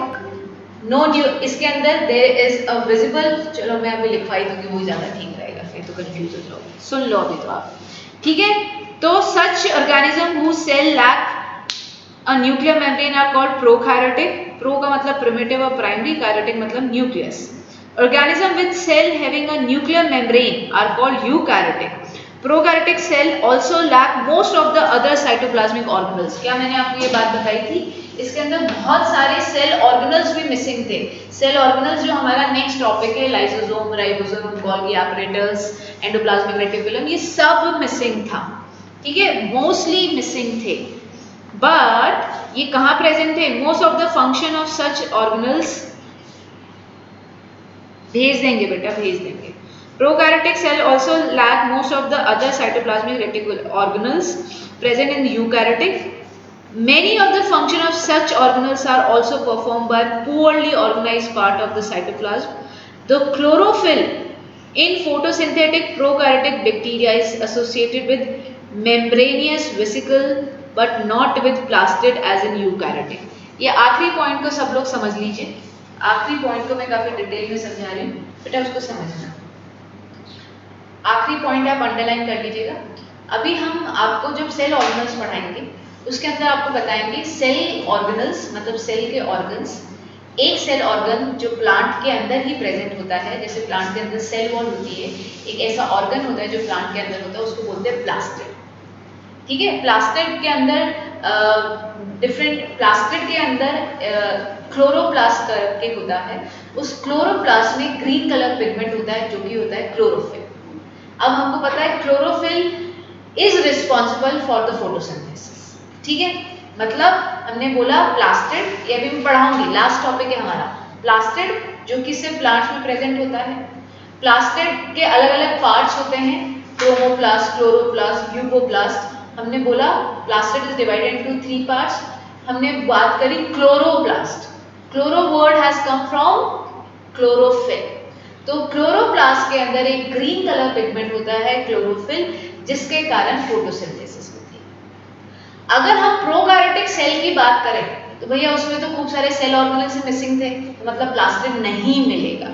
नो इसके अंदर देयर इज अ विजिबल, चलो मैं अभी लिखवाई दूंगी वो ज्यादा ठीक रहेगा, फिर तो कंफ्यूज हो जाओगे। सुन लो अभी तो आप, ठीक है। तो such organism who cell lack a nuclear membrane are called prokaryotic. Pro का मतलब primitive और primary, karyotic मतलब nucleus. Organism with cell having a nuclear membrane are called eukaryotic. Prokaryotic cell also lack most of the other cytoplasmic organelles. क्या मैंने आपको ये बात बताई थी, इसके अंदर बहुत सारे सेल ऑर्गेनल्स भी मिसिंग थे। सेल ऑर्गेनल्स जो हमारा नेक्स्ट टॉपिक है, lysosome, ribosome, Golgi apparatus, endoplasmic reticulum, ये सब मिसिंग था। ठीक है, मोस्टली मिसिंग थे, बट ये कहाँ प्रेजेंट थे, most of the function of such organelles, भेज देंगे बेटा, भेज देंगे। Prokaryotic cell also lack most of the other cytoplasmic reticular organelles present in eukaryotic. Many of the function of such organelles are also performed by poorly organized part of the cytoplasm. The chlorophyll in photosynthetic prokaryotic bacteria is associated with membranous vesicle but not with plastid as in eukaryotic. ये आखिरी point को सब लोग समझ लीजिए, आखिरी point को मैं काफी डिटेल में समझा रही हूँ बेटा, उसको समझना। आखिरी पॉइंट आप अंडरलाइन कर लीजिएगा। अभी हम आपको जब सेल ऑर्गेनल्स पढ़ाएंगे उसके अंदर आपको बताएंगे सेल ऑर्गेनल्स मतलब सेल के ऑर्गन्स। एक सेल ऑर्गन जो प्लांट के अंदर ही प्रेजेंट होता है, जैसे प्लांट के अंदर सेल वॉल होती है, एक ऐसा ऑर्गन होता है जो प्लांट के अंदर होता है, उसको बोलते हैं प्लास्टिड। ठीक है, प्लास्टिड के अंदर डिफरेंट, प्लास्टिड के अंदर क्लोरोप्लास्ट करके होता है, उस क्लोरोप्लास्ट में ग्रीन कलर पिगमेंट होता है जो कि होता है क्लोरोफिल। अब हमको पता है chlorophyll is responsible for the photosynthesis. ठीक है, मतलब हमने बोला प्लास्टिड, ये भी मैं पढ़ाऊंगी, लास्ट टॉपिक है हमारा प्लास्टिड, जो कि सिर्फ प्लांट्स में प्रेजेंट होता है। प्लास्टिड के अलग अलग पार्ट्स होते हैं, क्रोमोप्लास्ट, क्लोरोप्लास्ट, यूकोप्लास्ट। हमने बोला plastid is divided into 3 parts, हमने बात करी chloroplast. Chloro word has come from chlorophyll. तो क्लोरोप्लास्ट के अंदर एक ग्रीन कलर पिगमेंट होता है क्लोरोफिल, जिसके कारण फोटोसिंथेसिस होती है। अगर हम प्रोकैरियोटिक सेल की बात करें तो भैया उसमें तो खूब सारे सेल ऑर्गेनेल्स मिसिंग थे, तो मतलब प्लास्टिड नहीं मिलेगा,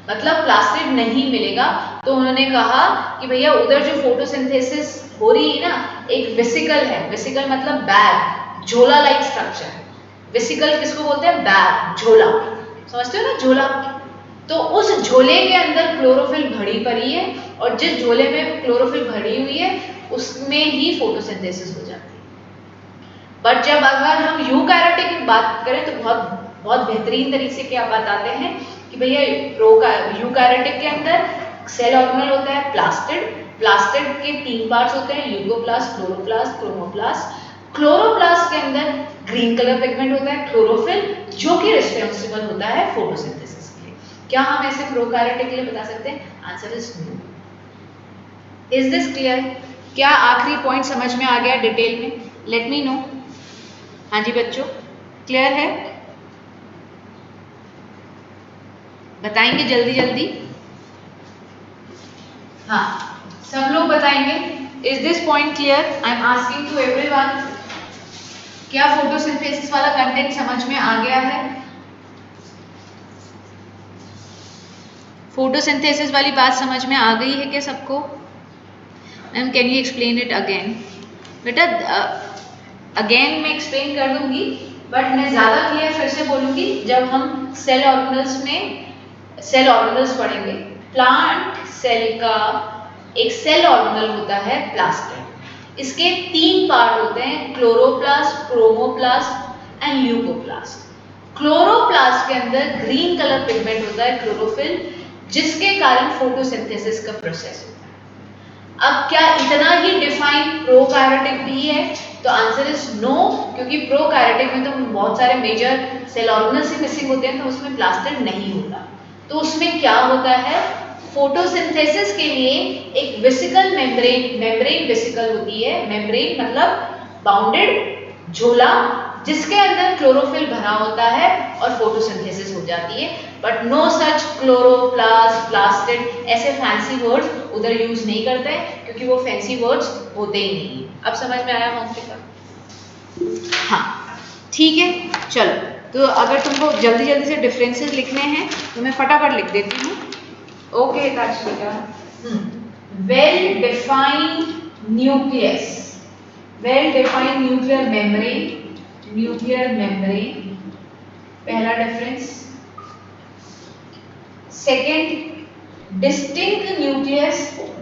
मतलब प्लास्टिड नहीं मिलेगा। तो उन्होंने कहा कि भैया उधर जो फोटोसिंथेसिस हो रही है ना, एक वेसिकल है, वेसिकल मतलब बैग, झोला लाइक स्ट्रक्चर। वेसिकल किसको बोलते हैं? बैग, झोला, समझते हो ना, झोला। तो उस झोले के अंदर क्लोरोफिल भरी पड़ी है, और जिस झोले में क्लोरोफिल भरी हुई है उसमें ही फोटोसिंथेसिस हो जाती है। बट जब अगर हम यूकैरियोटिक की बात करें तो बहुत बेहतरीन तरीके से क्या बताते हैं कि भैया यूकैरियोटिक के अंदर सेल ऑर्गेनल होता है प्लास्टिड। प्लास्टिड के 3 पार्ट्स होते हैं, यूकोप्लास्ट, क्लोरोप्लास्ट, क्रोमोप्लास्ट। क्लोरोप्लास्ट के अंदर ग्रीन कलर पिगमेंट होता है क्लोरोफिल, जो कि रिस्पॉन्सिबल होता है फोटोसिंथेसिस के लिए। क्या हम ऐसे प्रोकैरियोटिक के लिए बता सकते हैं? Answer is no. Is this clear? क्या आखिरी पॉइंट समझ में आ गया डिटेल में? Let me know. हाँ जी बच्चों, क्लियर है? बताएंगे जल्दी जल्दी। हाँ, सब लोग बताएंगे। Is this point clear? I am asking to everyone. क्या फोटोसिंथेसिस वाला कंटेंट समझ में आ गया है? फोटोसिंथेसिस वाली बात समझ में आ गई है क्या सबको? Ma'am can you explain it again? बेटा अगेन मैं एक्सप्लेन कर दूंगी, बट मैं ज़्यादा क्लियर फिर से बोलूँगी जब हम सेल ऑर्गेनल्स में सेल ऑर्गेनल्स पढ़ेंगे। प्लांट सेल का एक सेल ऑर्गेनल होता है प्लास्टिड। इसके 3 पार्ट होते हैं, chloroplast, chromoplast and leucoplast. Chloroplast के अंदर ग्रीन कलर पिगमेंट होता है क्लोरोफिल, जिसके कारण फोटोसिंथेसिस का प्रोसेस होता है। अब क्या इतना ही डिफाइन प्रोकैरियोटिक भी है? तो आंसर इज नो, क्योंकि प्रोकैरियोटिक में तो बहुत सारे मेजर सेल ऑर्गेनल्स ही मिसिंग होते हैं, तो उसमें प्लास्टिड नहीं होता। तो उसमें क्या होता है? फोटोसिंथेसिस के लिए एक वेसिकल मेम्ब्रेन वेसिकल होती है। मेम्ब्रेन मतलब बाउंडेड झोला, जिसके अंदर क्लोरोफिल भरा होता है और फोटोसिंथेसिस हो जाती है। But no such chloroplast, plastid, ऐसे फैंसी वर्ड्स उधर यूज नहीं करते हैं, क्योंकि वो फैंसी वर्ड्स होते ही नहीं। अब समझ में आया मौके? हाँ ठीक है, चलो। तो अगर तुमको जल्दी जल्दी से डिफरेंसेस लिखने हैं तो मैं फटाफट लिख देती हूँ। Okay Darshanika, well defined nucleus, well defined nuclear membrane, nuclear membrane पहला difference. Second, distinct nucleus,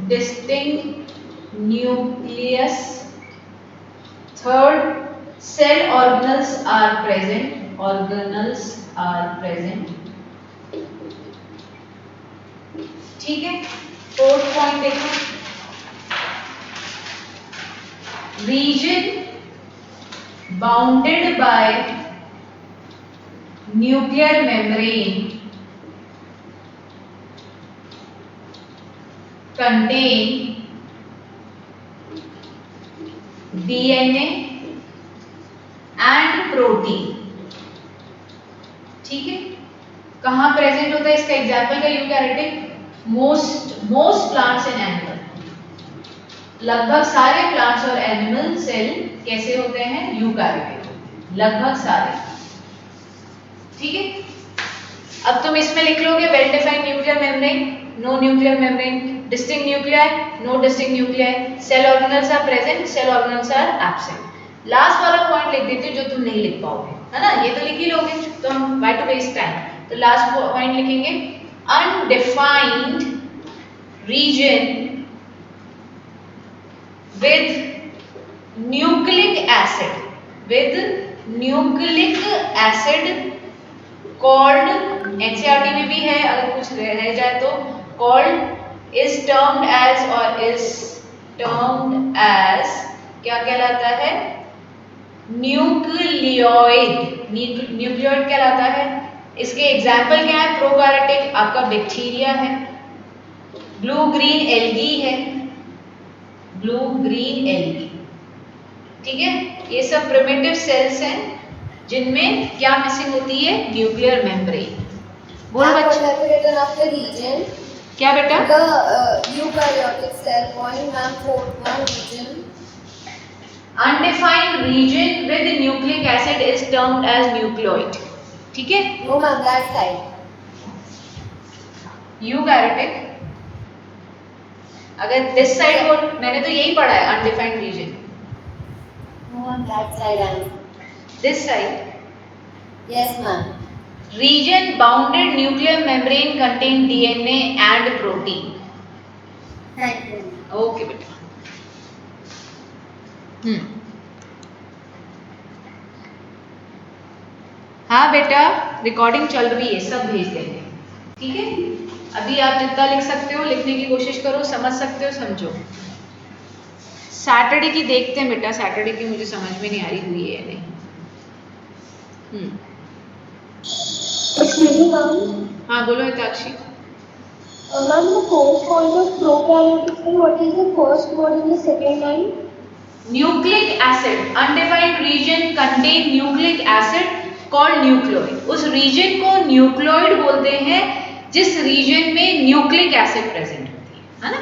distinct nucleus. Third, cell organelles are present, organelles are present। ठीक है, फोर्थ पॉइंट देखो, region bounded by nuclear membrane contain DNA and protein. ठीक है, कहाँ present होता है? इसका एग्जाम्पल का eukaryotic, most plants and animal, लगभग सारे प्लांट्स और एनिमल सेल कैसे होते हैं? यूकैरियोटिक, लगभग सारे। ठीक है, अब तुम इसमें लिख लोगे well defined nuclear membrane, no nuclear membrane, distinct nuclear, no distinct nuclear, cell organelles are present, cell organelles are absent. Last वाला पॉइंट लिख देती हूँ जो तुम नहीं लिख पाओगे, है ना? ये तो लिख ही लोगे, तो हम व्हाई टू वेस्ट टाइम। तो लास्ट पॉइंट लिखेंगे, undefined region with nucleic acid, with nucleic acid called, NCERT में भी है, अगर कुछ रह जाए तो, कॉल्ड इज टर्म्ड एज, और इज टर्म्ड एज क्या कहलाता है? न्यूक्लियोइड। न्यूक्लियोइड कहलाता है। इसके एग्जाम्पल क्या है? प्रोकैरियोटिक आपका बैक्टीरिया है, ब्लू ग्रीन एल्गी है, ब्लू ग्रीन एल्गी। ठीक है, ये सब प्रिमिटिव सेल्स हैं जिनमें क्या मिसिंग होती है? Nuclear membrane. बोलो What बच्चे, have you written of the region? क्या बेटा? The eukaryotic cell point, ma'am, fourth one region. Undefined region with nucleic acid is termed as nucleoid. ठीक है? No, ma'am, that side. Eukaryotic, अगर this side हो, मैंने तो यही पढ़ा है undefined region. No, ma'am, that side. This side, Yes, ma'am. region bounded nuclear membrane contain DNA and protein. Thank you. Okay बेटा। हाँ बेटा, रिकॉर्डिंग चल रही है, सब भेज देंगे, ठीक है? अभी आप जितना लिख सकते हो लिखने की कोशिश करो, समझ सकते हो समझो। सैटरडे की देखते हैं बेटा, सैटरडे की मुझे समझ में नहीं आ रही हुई है या नहीं। Excuse me, ma'am. हाँ बोलो Hitakshi. Ma'am, the first point of prokaryotic cell, what is the first word in the second line? Nucleic acid, undefined region contain nucleic acid called nucleoid. उस रीजन को न्यूक्लियोइड बोलते हैं जिस रीजन में nucleic acid present होती है ना?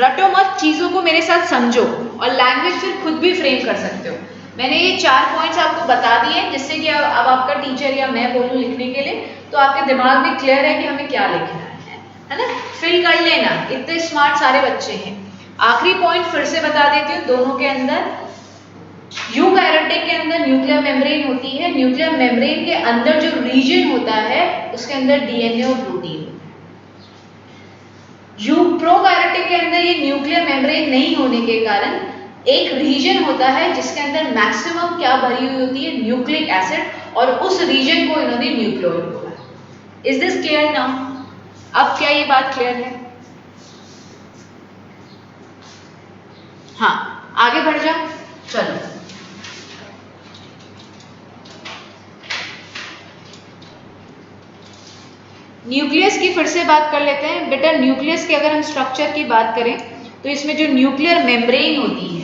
रटो मत, चीजों को मेरे साथ समझो और लैंग्वेज फिर खुद भी फ्रेम कर सकते हो। मैंने ये 4 पॉइंट्स आपको बता दिए जिससे कि अब आपका टीचर या मैं बोलूं लिखने के लिए तो आपके दिमाग में क्लियर है कि हमें क्या लिखना है ना? फिल कर लेना, इतने स्मार्ट सारे बच्चे हैं। आखिरी पॉइंट फिर से बता देती हूँ, दोनों के अंदर यूकैरियोटिक के अंदर न्यूक्लियर मेम्ब्रेन होती है, न्यूक्लियर मेम्ब्रेन के अंदर जो रीजन होता है उसके अंदर डीएनए और प्रोटीन होता है। प्रोकैरियोटिक के अंदर ये न्यूक्लियर मेम्ब्रेन नहीं होने के कारण एक रीजन होता है जिसके अंदर मैक्सिमम क्या भरी हुई होती है? न्यूक्लिक एसिड, और उस रीजन को इन्होंने न्यूक्लियोइड बोला है। Is this clear now? अब क्या ये बात क्लियर है? हाँ, आगे बढ़ जा, चलो। न्यूक्लियस की फिर से बात कर लेते हैं बेटा। न्यूक्लियस के अगर हम स्ट्रक्चर की बात करें तो इसमें जो न्यूक्लियर मेम्ब्रेन होती है,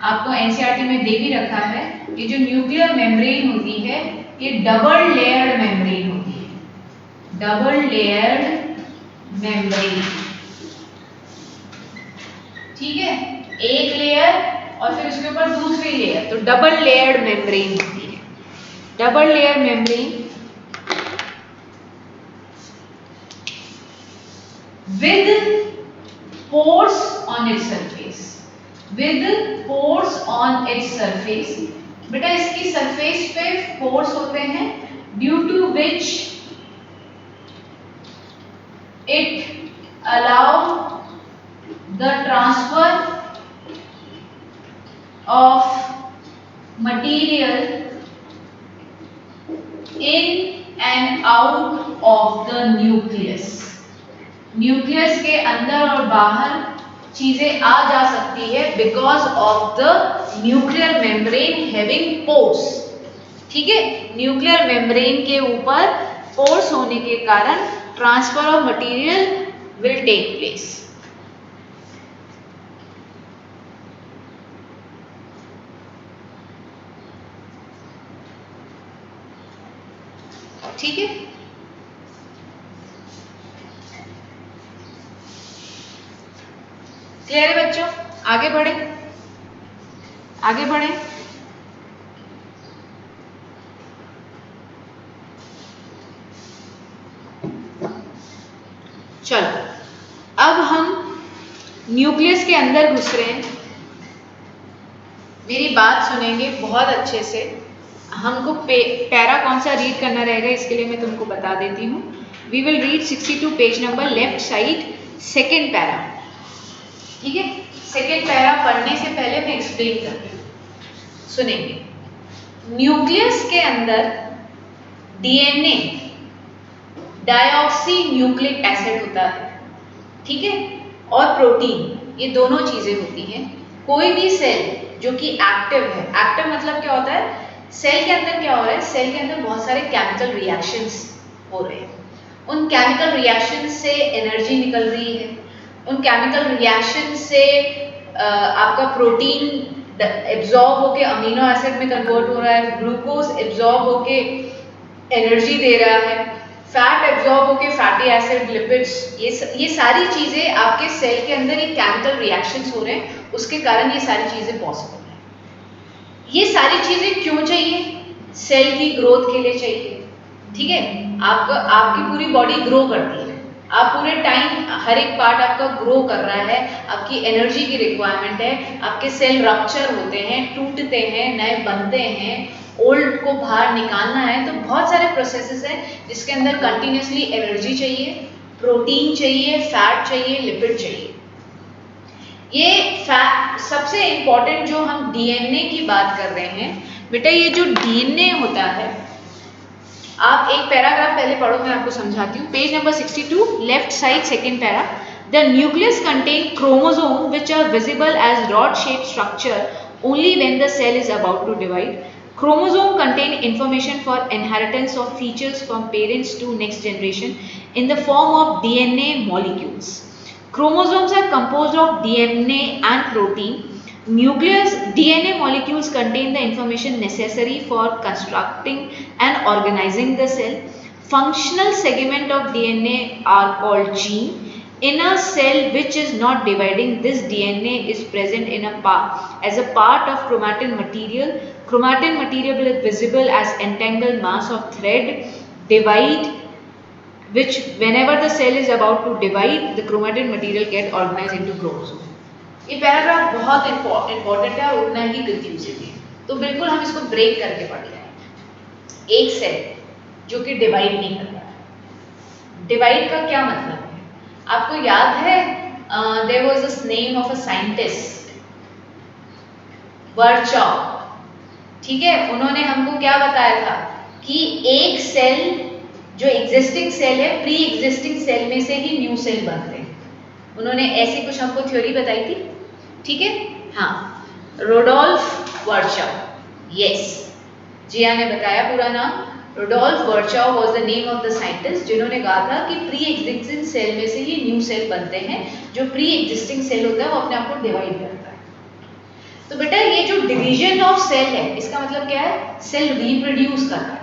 आपको एनसीईआरटी में दे भी रखा है, ये जो न्यूक्लियर मेम्ब्रेन होती है ये डबल लेयर्ड मेम्ब्रेन होती है, डबल लेयर्ड मेम्ब्रेन, ठीक है? एक लेयर और फिर उसके ऊपर दूसरी लेयर, तो डबल लेयर्ड मेम्ब्रेन होती है। Double layer membrane with pores on its surface, with pores on its surface। बेटा इसकी सरफेस पे pores होते हैं due to which it allow the transfer of material in and out of the nucleus। Nucleus के अंदर और बाहर चीजें आ जा सकती है because of the nuclear membrane having pores, ठीक है? न्यूक्लियर मेम्ब्रेन के ऊपर पोर्स होने के कारण transfer of material will take place. ठीक है? क्लियर है बच्चों? आगे बढ़े, आगे बढ़े। चलो, अब हम न्यूक्लियस के अंदर घुस रहे हैं। मेरी बात सुनेंगे बहुत अच्छे से। हमको पैरा कौन सा रीड करना रहेगा इसके लिए मैं तुमको बता देती हूँ। We will read 62 page number left side second para, ठीक है? सेकेंड पैरा पढ़ने से पहले मैं एक्सप्लेन करती हूँ, सुनेंगे। न्यूक्लियस के अंदर डीएनए डायऑक्सी न्यूक्लिक एसिड होता है, ठीक है? और प्रोटीन, ये दोनों चीजें होती हैं। कोई भी सेल जो कि एक्टिव है, एक्टिव मतलब क्या होता है? सेल के अंदर क्या हो रहा है? सेल के अंदर बहुत सारे केमिकल रिएक्शंस हो रहे हैं। उन केमिकल रिएक्शंस से एनर्जी निकल रही है, उन केमिकल रिएक्शन से आपका प्रोटीन एब्जॉर्ब होके अमीनो एसिड में कन्वर्ट हो रहा है, ग्लूकोज एब्जॉर्ब होके एनर्जी दे रहा है, फैट एब्जॉर्ब होके फैटी एसिड, लिपिड्स, ये सारी चीज़ें आपके सेल के अंदर ये केमिकल रिएक्शंस हो रहे हैं, उसके कारण ये सारी चीज़ें पॉसिबल है। ये सारी चीज़ें क्यों चाहिए? सेल की ग्रोथ के लिए चाहिए, ठीक है। आपकी पूरी बॉडी ग्रो करती है, आप पूरे टाइम हर एक पार्ट आपका ग्रो कर रहा है, आपकी एनर्जी की रिक्वायरमेंट है, आपके सेल रप्चर होते हैं, टूटते हैं, नए बनते हैं, ओल्ड को बाहर निकालना है, तो बहुत सारे प्रोसेसेस हैं जिसके अंदर कंटिन्यूसली एनर्जी चाहिए, प्रोटीन चाहिए, फैट चाहिए, लिपिड चाहिए। ये फैट सबसे इम्पॉर्टेंट, जो हम डीएनए की बात कर रहे हैं बेटा, ये जो डीएनए होता है, आप एक पैराग्राफ पहले पढ़ो, मैं आपको समझाती हूँ। Page number 62, left side, second para. The nucleus contain chromosome which are visible as rod shape structure only when the cell is about to divide. Chromosome contain information for inheritance of features from parents to next generation in the form of DNA molecules. Chromosomes are composed of DNA and protein. Nucleus DNA molecules contain the information necessary for constructing and organizing the cell. Functional segment of DNA are called gene. In a cell which is not dividing, this DNA is present in as a part of chromatin material. Chromatin material is visible as entangled mass of thread divide, which whenever the cell is about to divide, the chromatin material get organized into chromosome. ये paragraph बहुत important है और उतना ही confusing है, तो बिल्कुल हम इसको ब्रेक करके पढ़ रहे हैं। एक सेल जो कि डिवाइड नहीं कर रहा है, डिवाइड का क्या मतलब है? आपको याद है, there was this name of a scientist, Virchow, ठीक है। उन्होंने हमको क्या बताया था कि एक सेल जो एग्जिस्टिंग सेल है, प्री एग्जिस्टिंग सेल में से ही न्यू सेल बनते हैं। उन्होंने ऐसी कुछ हमको थ्योरी बताई थी, ठीक है। हाँ, रोडोल्फ वर्चाव, यस, जिया ने बताया पूरा नाम। Rudolf Virchow was the name of the scientist, जिन्होंने कहा था कि प्री एग्जिस्टिंग सेल में से ही न्यू सेल बनते हैं। जो प्री एग्जिस्टिंग सेल होता है वो अपने आप को डिवाइड करता है। तो बेटा ये जो डिवीजन ऑफ सेल है, इसका मतलब क्या है? सेल रिप्रोड्यूस कर रहा है।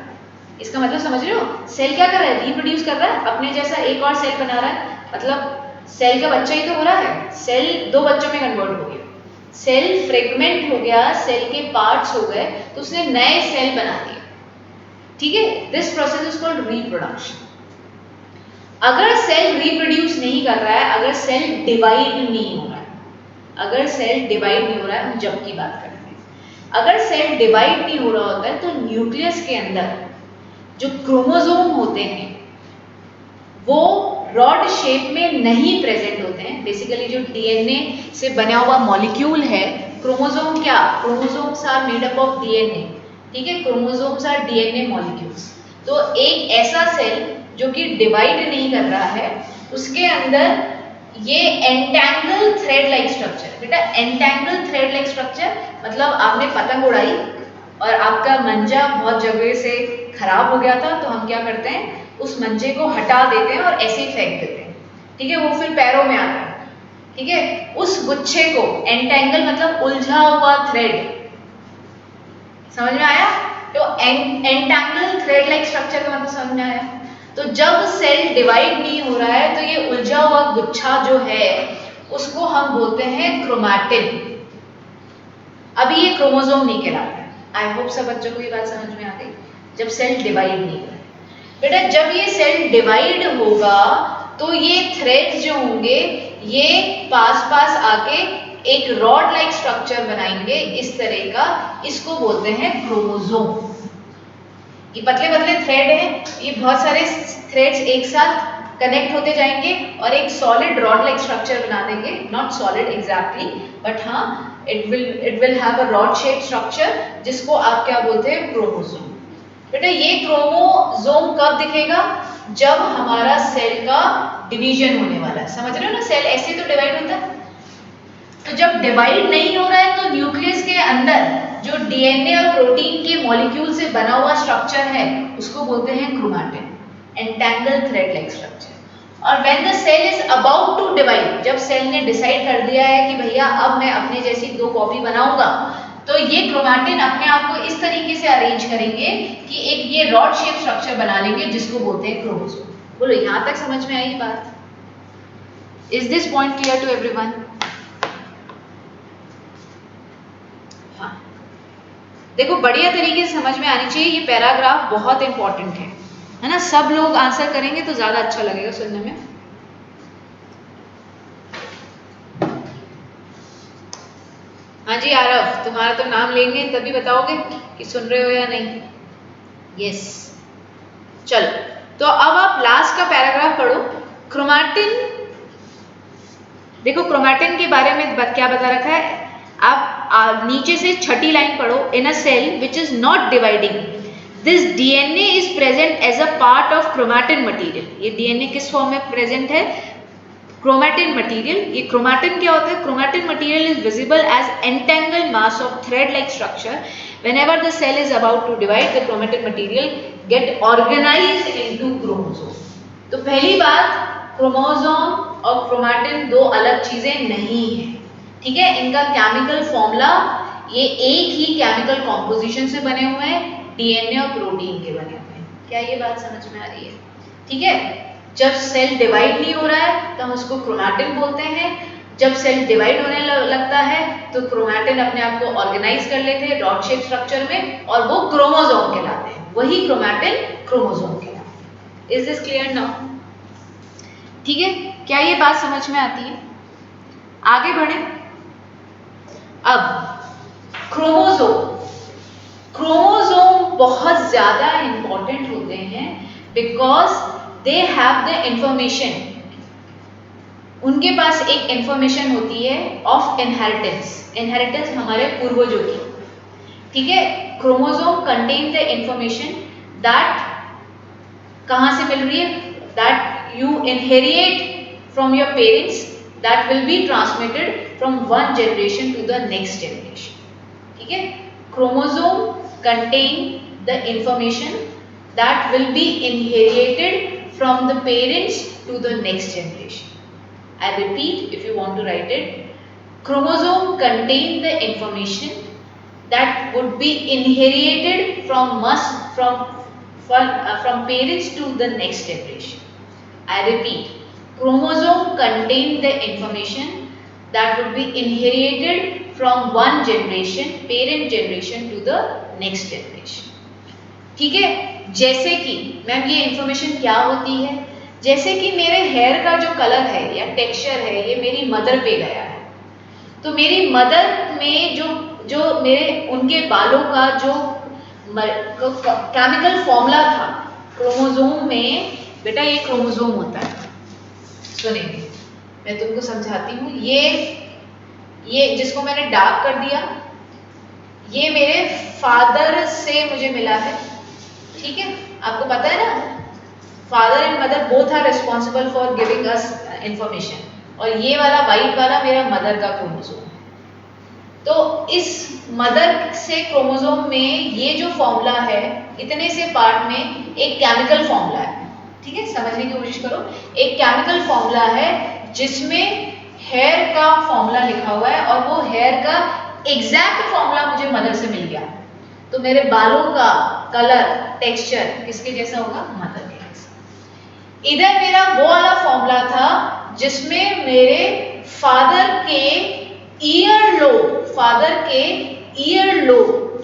इसका मतलब समझ रहे हो? सेल क्या कर रहा है? रिप्रोड्यूस कर रहा है, अपने जैसा एक और सेल बना रहा है। मतलब सेल का बच्चा ही तो हो रहा है, सेल दो बच्चों में कन्वर्ट हो गया, सेल फ्रेगमेंट हो गया, सेल के पार्ट्स हो गए, तो उसने नए सेल बना दिए, ठीक है। This process is called reproduction. अगर सेल रिप्रोड्यूस नहीं कर रहा है, अगर सेल डिवाइड नहीं हो रहा है, अगर सेल डिवाइड नहीं हो रहा है, हम जब की बात करते हैं, अगर सेल डिवाइड नहीं हो रहा होता है तो न्यूक्लियस के अंदर जो क्रोमोसोम होते हैं वो रॉड शेप में नहीं प्रेजेंट होते हैं। बेसिकली जो डीएनए से बना हुआ मॉलिक्यूल है, क्रोमोसोम क्या, chromosomes are made up of DNA, ठीक है। Chromosomes are DNA molecules. तो एक ऐसा सेल जो कि डिवाइड नहीं कर रहा है, उसके अंदर ये एंटैंगल थ्रेड लाइक स्ट्रक्चर। बेटा एंटैंगल थ्रेड लाइक स्ट्रक्चर मतलब आपने पतंग उड़ाई और आपका मंजा बहुत जगह से खराब हो गया था, तो हम क्या करते हैं, उस मंजे को हटा देते हैं और ऐसे ही फेंक देते हैं, ठीक है। वो फिर पैरों में आता है, ठीक है। उस गुच्छे को एंटैंगल मतलब उलझा हुआ थ्रेड, समझ में आया? तो एंटैंगल थ्रेड लाइक स्ट्रक्चर का मतलब समझ में आया? तो जब सेल डिवाइड नहीं हो रहा है तो ये उलझा हुआ गुच्छा जो है उसको हम बोलते हैं क्रोमैटिन। अभी ये क्रोमोसोम नहीं कहलाता है। आई होप सब बच्चों को ये बात समझ में आ गई। जब सेल डिवाइड नहीं हो रहा है बेटा, जब ये सेल डिवाइड होगा तो ये थ्रेड्स जो होंगे ये पास पास आके एक रॉड लाइक स्ट्रक्चर बनाएंगे इस तरह का, इसको बोलते हैं क्रोमोसोम। ये पतले पतले थ्रेड हैं, ये बहुत सारे थ्रेड्स एक साथ कनेक्ट होते जाएंगे और एक सॉलिड रॉड लाइक स्ट्रक्चर बना देंगे। नॉट सॉलिड एग्जैक्टली, बट हाँ it will have a rod shape structure, जिसको आप क्या बोलते हैं, क्रोमोसोम। बेटा ये क्रोमोसोम कब दिखेगा? जब हमारा सेल का डिवीजन होने वाला है। समझ रहे हो ना, सेल ऐसे तो डिवाइड होता है। तो जब डिवाइड नहीं हो रहा है तो न्यूक्लियस के अंदर जो डीएनए और प्रोटीन के मॉलिक्यूल से बना हुआ स्ट्रक्चर है उसको बोलते हैं chromatin, entangle thread like structure. और when the cell is about to divide, जब सेल ने डिसाइड कर दिया है कि भैया अब मैं अपने जैसी दो कॉपी बनाऊंगा, तो ये क्रोमैटिन अपने आप को इस तरीके से अरेंज करेंगे कि एक ये रॉड शेप स्ट्रक्चर बना लेंगे जिसको बोलते हैं क्रोमोसोम। बोलो यहां तक समझ में आई बात? Is this point clear to everyone? हाँ, देखो बढ़िया तरीके से समझ में आनी चाहिए। ये पैराग्राफ बहुत इंपॉर्टेंट है ना? सब लोग आंसर करेंगे तो ज्यादा अच्छा लगेगा सुनने में। हाँ जी आरव, तुम्हारा तो नाम लेंगे तभी बताओगे कि सुन रहे हो या नहीं। यस, चलो तो अब आप लास्ट का पैराग्राफ पढ़ो। क्रोमैटिन, देखो क्रोमैटिन के बारे में क्या बता रखा है। आप नीचे से छठी लाइन पढ़ो। In a cell which is not dividing, this DNA is present as a part of chromatin material. ये डीएनए किस फॉर्म में प्रेजेंट है? Chromatin material. ये क्रोमैटिन क्या होता है? Chromatin material is visible as entangled mass of thread like structure. Whenever the cell is about to divide, the chromatin material get organized into chromosome. तो पहली बात, क्रोमोसोम और क्रोमैटिन दो अलग चीजें नहीं है, ठीक है? इनका केमिकल फॉर्मूला, ये एक ही केमिकल कॉम्पोजिशन से बने हुए हैं, डीएनए और प्रोटीन के बने हुए हैं। क्या ये बात समझ में आ रही है? ठीक है। जब सेल डिवाइड नहीं हो रहा है तो हम उसको क्रोमैटिन बोलते हैं। जब सेल डिवाइड होने लगता है तो क्रोमैटिन अपने आप को ऑर्गेनाइज कर लेते हैं रॉड शेप स्ट्रक्चर में और वो क्रोमोसोम कहलाते हैं। वही क्रोमैटिन क्रोमोसोम कहलाते हैं। Is this clear now? ठीक है, क्या ये बात समझ में आती है? आगे बढ़े। अब क्रोमोसोम बहुत ज्यादा इंपॉर्टेंट होते हैं because they have the information. उनके पास एक इंफॉर्मेशन होती है ऑफ इनहेरिटेंस हमारे पूर्वजों की, ठीक है? Chromosome contain the information that कहां से मिल रही है? That you inherit from your parents, that will be transmitted from one generation to the next generation, ठीक है? Chromosome contain the information that will be inherited from the parents to the next generation. I repeat, if you want to write it, chromosome contain the information that would be inherited from parents to the next generation. I repeat, chromosome contain the information that would be inherited from one generation, parent generation to the next generation. ठीक है? जैसे कि ma'am ये information क्या होती है? जैसे कि मेरे हेयर का जो कलर है या टेक्सचर है ये मेरी मदर पे गया है, तो मेरी मदर में जो मेरे उनके बालों का जो केमिकल फॉर्मूला था क्रोमोसोम में, बेटा ये क्रोमोसोम होता है। सुनिए मैं तुमको समझाती हूँ। ये जिसको मैंने डार्क कर दिया, ये मेरे फादर से मुझे मिला है, ठीक है? आपको पता है ना, father and mother both are responsible for giving us information, और ये वाला वाइट वाला मेरा मदर का क्रोमोसोम। तो इस मदर से क्रोमोसोम में ये जो फॉर्मूला है, इतने से पार्ट में एक केमिकल फॉर्मूला है, ठीक है? समझने की कोशिश करो। एक केमिकल फॉर्मूला है जिसमें हेयर का फॉर्मूला लिखा हुआ है और वो हेयर का एग्जैक्ट फॉर्मूला मुझे मदर से मिल गया। तो मेरे बालों का कलर टेक्सचर किसके जैसा होगा? मदर के जैसा। इधर मेरा वो वाला फॉर्मूला था जिसमें मेरे फादर के ईयरलोब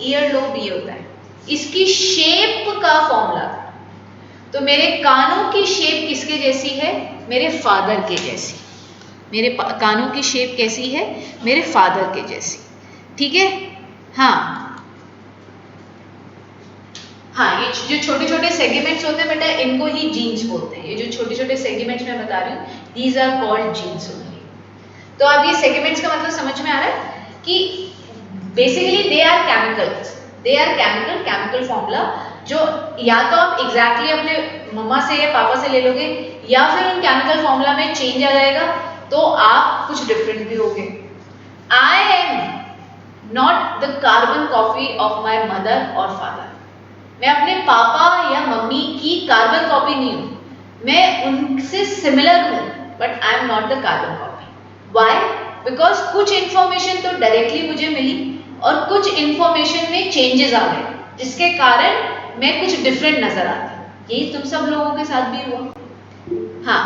ये होता है, इसकी शेप का फॉर्मूला था। तो मेरे कानों की शेप किसके जैसी है? मेरे फादर के जैसी। मेरे कानों की शेप कैसी है? मेरे फादर के जैसी, ठीक है? हाँ, ये जो छोटे छोटे सेगमेंट्स होते हैं बेटा, इनको ही जीन्स बोलते हैं। ये जो छोटे छोटे सेगमेंट्स मैं बता रही हूँ, these are called genes only. तो अब ये सेगमेंट्स का मतलब समझ में आ रहा है कि basically they are chemical formula, जो या तो आप एग्जैक्टली अपने मम्मा से या पापा से ले लोगे, या फिर उन केमिकल फॉर्मूला में चेंज आ जाएगा तो आप कुछ डिफरेंट भी होगे। आई am not the carbon copy of my mother और फादर। मैं अपने पापा या मम्मी की कार्बन कॉपी नहीं हूँ, मैं उनसे सिमिलर हूँ, but I am not the carbon copy. Why? Because कुछ इंफॉर्मेशन तो डायरेक्टली मुझे मिली और कुछ इंफॉर्मेशन में चेंजेस आ गए, जिसके कारण मैं कुछ डिफरेंट नजर आती हूँ। यही तुम सब लोगों के साथ भी हुआ। हाँ,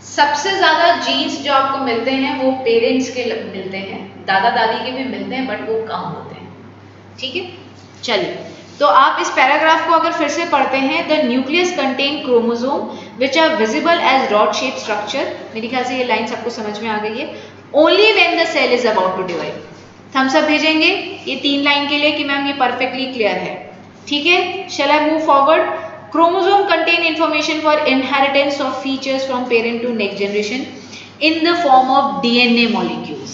सबसे ज्यादा जीन्स जो आपको मिलते हैं वो पेरेंट्स के मिलते हैं, दादा दादी के भी मिलते हैं, बट वो कम होते हैं। ठीक है, चलिए, तो आप इस पैराग्राफ को अगर फिर से पढ़ते हैं, the nucleus contain chromosome which are visible as rod shape structure. मेरे ख्याल से ये लाइन सबको समझ में आ गई है। Only when the cell is about to divide. Thumbs up भेजेंगे ये 3 लाइन के लिए कि मैम ये परफेक्टली क्लियर है। ठीक है, shall I move forward. Chromosome contain information for inheritance of features from parent to next generation in the form of DNA molecules.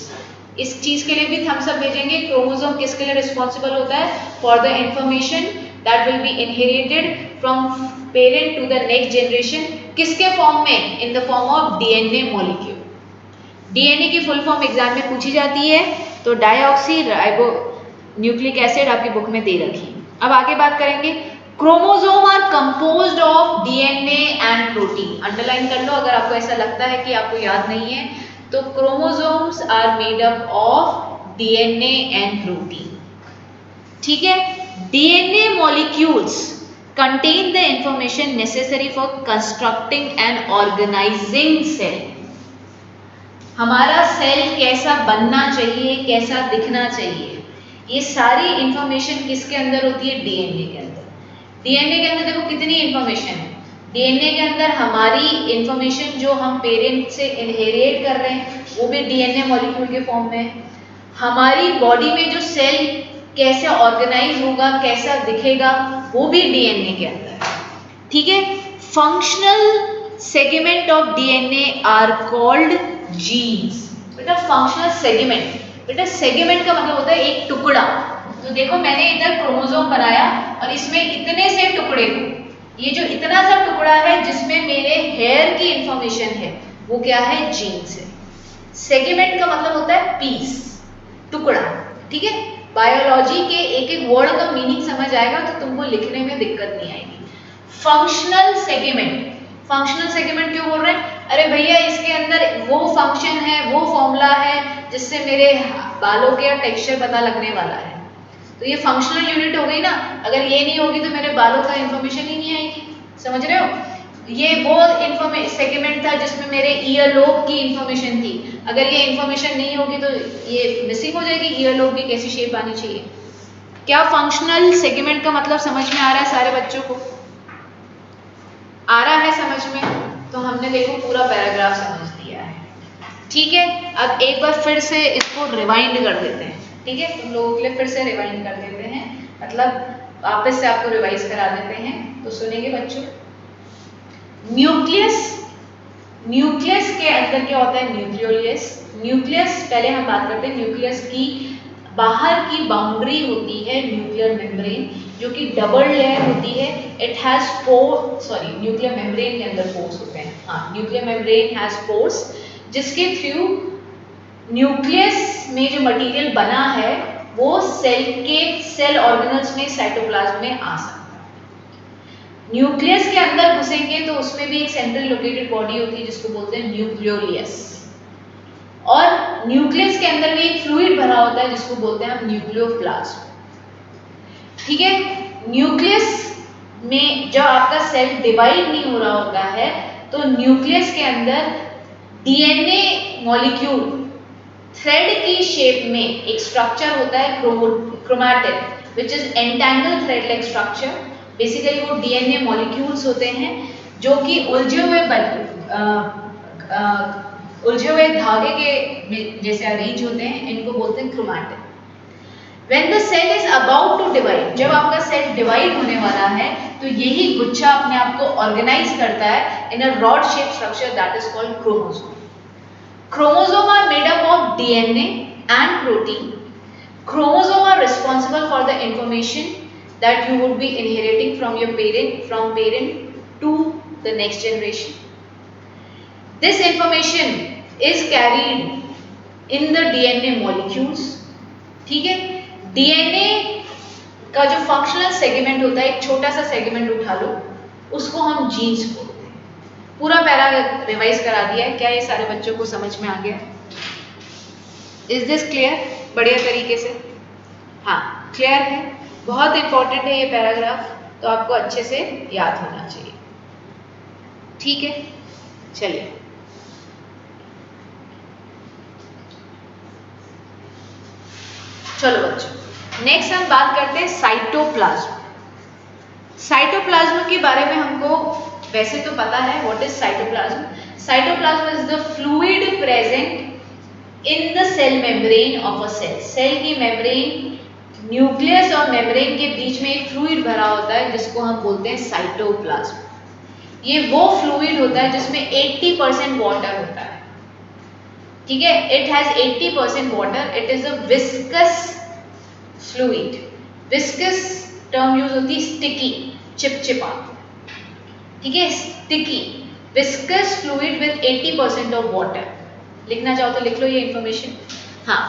इस चीज के लिए भी थम्स अप भेजेंगे। क्रोमोसोम किसके लिए रिस्पॉन्सिबल होता है? For the information that will be inherited from parent to the next generation. किसके फॉर्म में? In the form of DNA molecule. DNA की फुल फॉर्म एग्जाम में पूछी जाती है, तो डाईऑक्सी राइबो न्यूक्लिक एसिड आपकी बुक में दे रखी। अब आगे बात करेंगे। Chromosome are composed of DNA and protein. Underline कर लो अगर आपको ऐसा लगता है कि आपको याद नहीं है, तो chromosomes are made up of DNA and protein. ठीक है, DNA molecules contain the information necessary for constructing and organizing cell. हमारा सेल कैसा बनना चाहिए, कैसा दिखना चाहिए, ये सारी इंफॉर्मेशन किसके अंदर होती है? डीएनए के अंदर। डीएनए के अंदर देखो कितनी इंफॉर्मेशन है। डीएनए के अंदर हमारी इंफॉर्मेशन जो हम पेरेंट से इनहेरिट कर रहे हैं वो भी डीएनए मॉलिक्यूल के फॉर्म में है। हमारी बॉडी में जो सेल कैसे ऑर्गेनाइज होगा, कैसा दिखेगा, वो भी डीएनए के अंदर है। ठीक है, functional segment of DNA are called genes. बेटा फंक्शनल सेगमेंट, बेटा सेगमेंट का मतलब होता है एक टुकड़ा। तो देखो मैंने इधर क्रोमोसोम बनाया और इसमें इतने से टुकड़े हो, ये जो इतना सा टुकड़ा है जिसमें मेरे हेयर की इंफॉर्मेशन है वो क्या है? जीन्स है। सेगमेंट का मतलब होता है पीस, टुकड़ा। ठीक है, बायोलॉजी के एक एक वर्ड का मीनिंग समझ आएगा तो तुमको लिखने में दिक्कत नहीं आएगी। फंक्शनल सेगमेंट, फंक्शनल सेगमेंट क्यों बोल रहे हैं? अरे भैया इसके अंदर वो फंक्शन है, वो फॉर्मूला है जिससे मेरे बालों के टेक्सचर पता लगने वाला है, तो ये फंक्शनल यूनिट हो गई ना। अगर ये नहीं होगी तो मेरे बालों का इंफॉर्मेशन ही नहीं आएगी। समझ रहे हो? ये वो सेगमेंट था जिसमें मेरे ईयरलोब की इंफॉर्मेशन थी। अगर ये इंफॉर्मेशन नहीं होगी तो ये मिसिंग हो जाएगी। ईयरलोब की कैसी शेप आनी चाहिए। क्या फंक्शनल सेगमेंट का मतलब समझ में आ रहा है सारे बच्चों को? आ रहा है समझ में? तो हमने देखो पूरा पैराग्राफ समझ लिया है। ठीक है, अब एक बार फिर से इसको रिवाइंड कर देते हैं। ठीक है, तुम लोगों के लिए फिर से रिवाइंड कर देते हैं, मतलब वापस से आपको रिवाइज करा देते हैं। तो सुनेंगे बच्चों। न्यूक्लियस, न्यूक्लियस के अंदर क्या होता है? न्यूक्लियोलियस। न्यूक्लियस पहले हम बात करते हैं। न्यूक्लियस की बाहर की बाउंड्री होती है न्यूक्लियर मेम्ब्रेन, जो कि डबल लेयर होती है। इट हैज न्यूक्लियर मेम्ब्रेन के अंदर पोर्स होते हैं। हाँ, न्यूक्लियर मेम्ब्रेन हैज पोर्स जिसके थ्रू न्यूक्लियस में जो मटेरियल बना है वो सेल ऑर्गेनल्स में, साइटोप्लाज्म में आ सकता है। न्यूक्लियस के अंदर घुसेंगे तो उसमें भी एक सेंट्रल लोकेटेड बॉडी होती है जिसको बोलते हैं न्यूक्लियोलियस, और न्यूक्लियस के अंदर भी एक फ्लूइड भरा होता है जिसको बोलते हैं हम न्यूक्लियोप्लाज्म। ठीक है, न्यूक्लियस में जब आपका सेल डिवाइड नहीं हो रहा होता है तो न्यूक्लियस के अंदर डीएनए मॉलिक्यूल थ्रेड की शेप में एक स्ट्रक्चर होता है chromatid, which is entangle thread like structure. Basically वो डीएनए मॉलिक्यूल्स होते हैं जो कि उलझे हुए धागे के जैसे अरेंज होते हैं, इनको बोलते हैं chromatid. When the cell is about to divide, जब आपका सेल डिवाइड होने वाला है तो यही गुच्छा अपने आप को ऑर्गेनाइज करता है in a rod shape structure that is called chromosome. Chromosome are made up of DNA and protein. Chromosome are responsible for the information that you would be inheriting from your parent to the next generation. This information is carried in the DNA molecules. ठीक है, DNA का जो functional segment होता है, एक छोटा सा segment उठा लो, उसको हम जीन्स बोलते हैं। पूरा पैरा रिवाइज करा दिया है। क्या ये सारे बच्चों को समझ में आ गया? Is this clear? बढ़िया तरीके से, हाँ क्लियर है। बहुत इंपॉर्टेंट है ये पैराग्राफ, तो आपको अच्छे से याद होना चाहिए। ठीक है, चलिए चलो बच्चों, नेक्स्ट हम बात करते हैं साइटोप्लाज्म। साइटोप्लाज्म के बारे में हमको वैसे तो पता है, what is cytoplasm? Cytoplasm is the fluid present in the cell membrane of a cell. Cell की मेम्ब्रेन, न्यूक्लियस और मेम्ब्रेन के बीच में एक फ्लूइड भरा होता है जिसको हम बोलते हैं साइटोप्लाज्म। ये वो फ्लूइड होता है जिसमें 80% वाटर होता है। ठीक है, it has 80% water, it is a viscous fluid. Viscous term use होती है स्टिकी, चिपचिपा। ठीक है, sticky viscous fluid with 80% of water. लिखना चाहो तो लिख लो ये इंफॉर्मेशन। हाँ,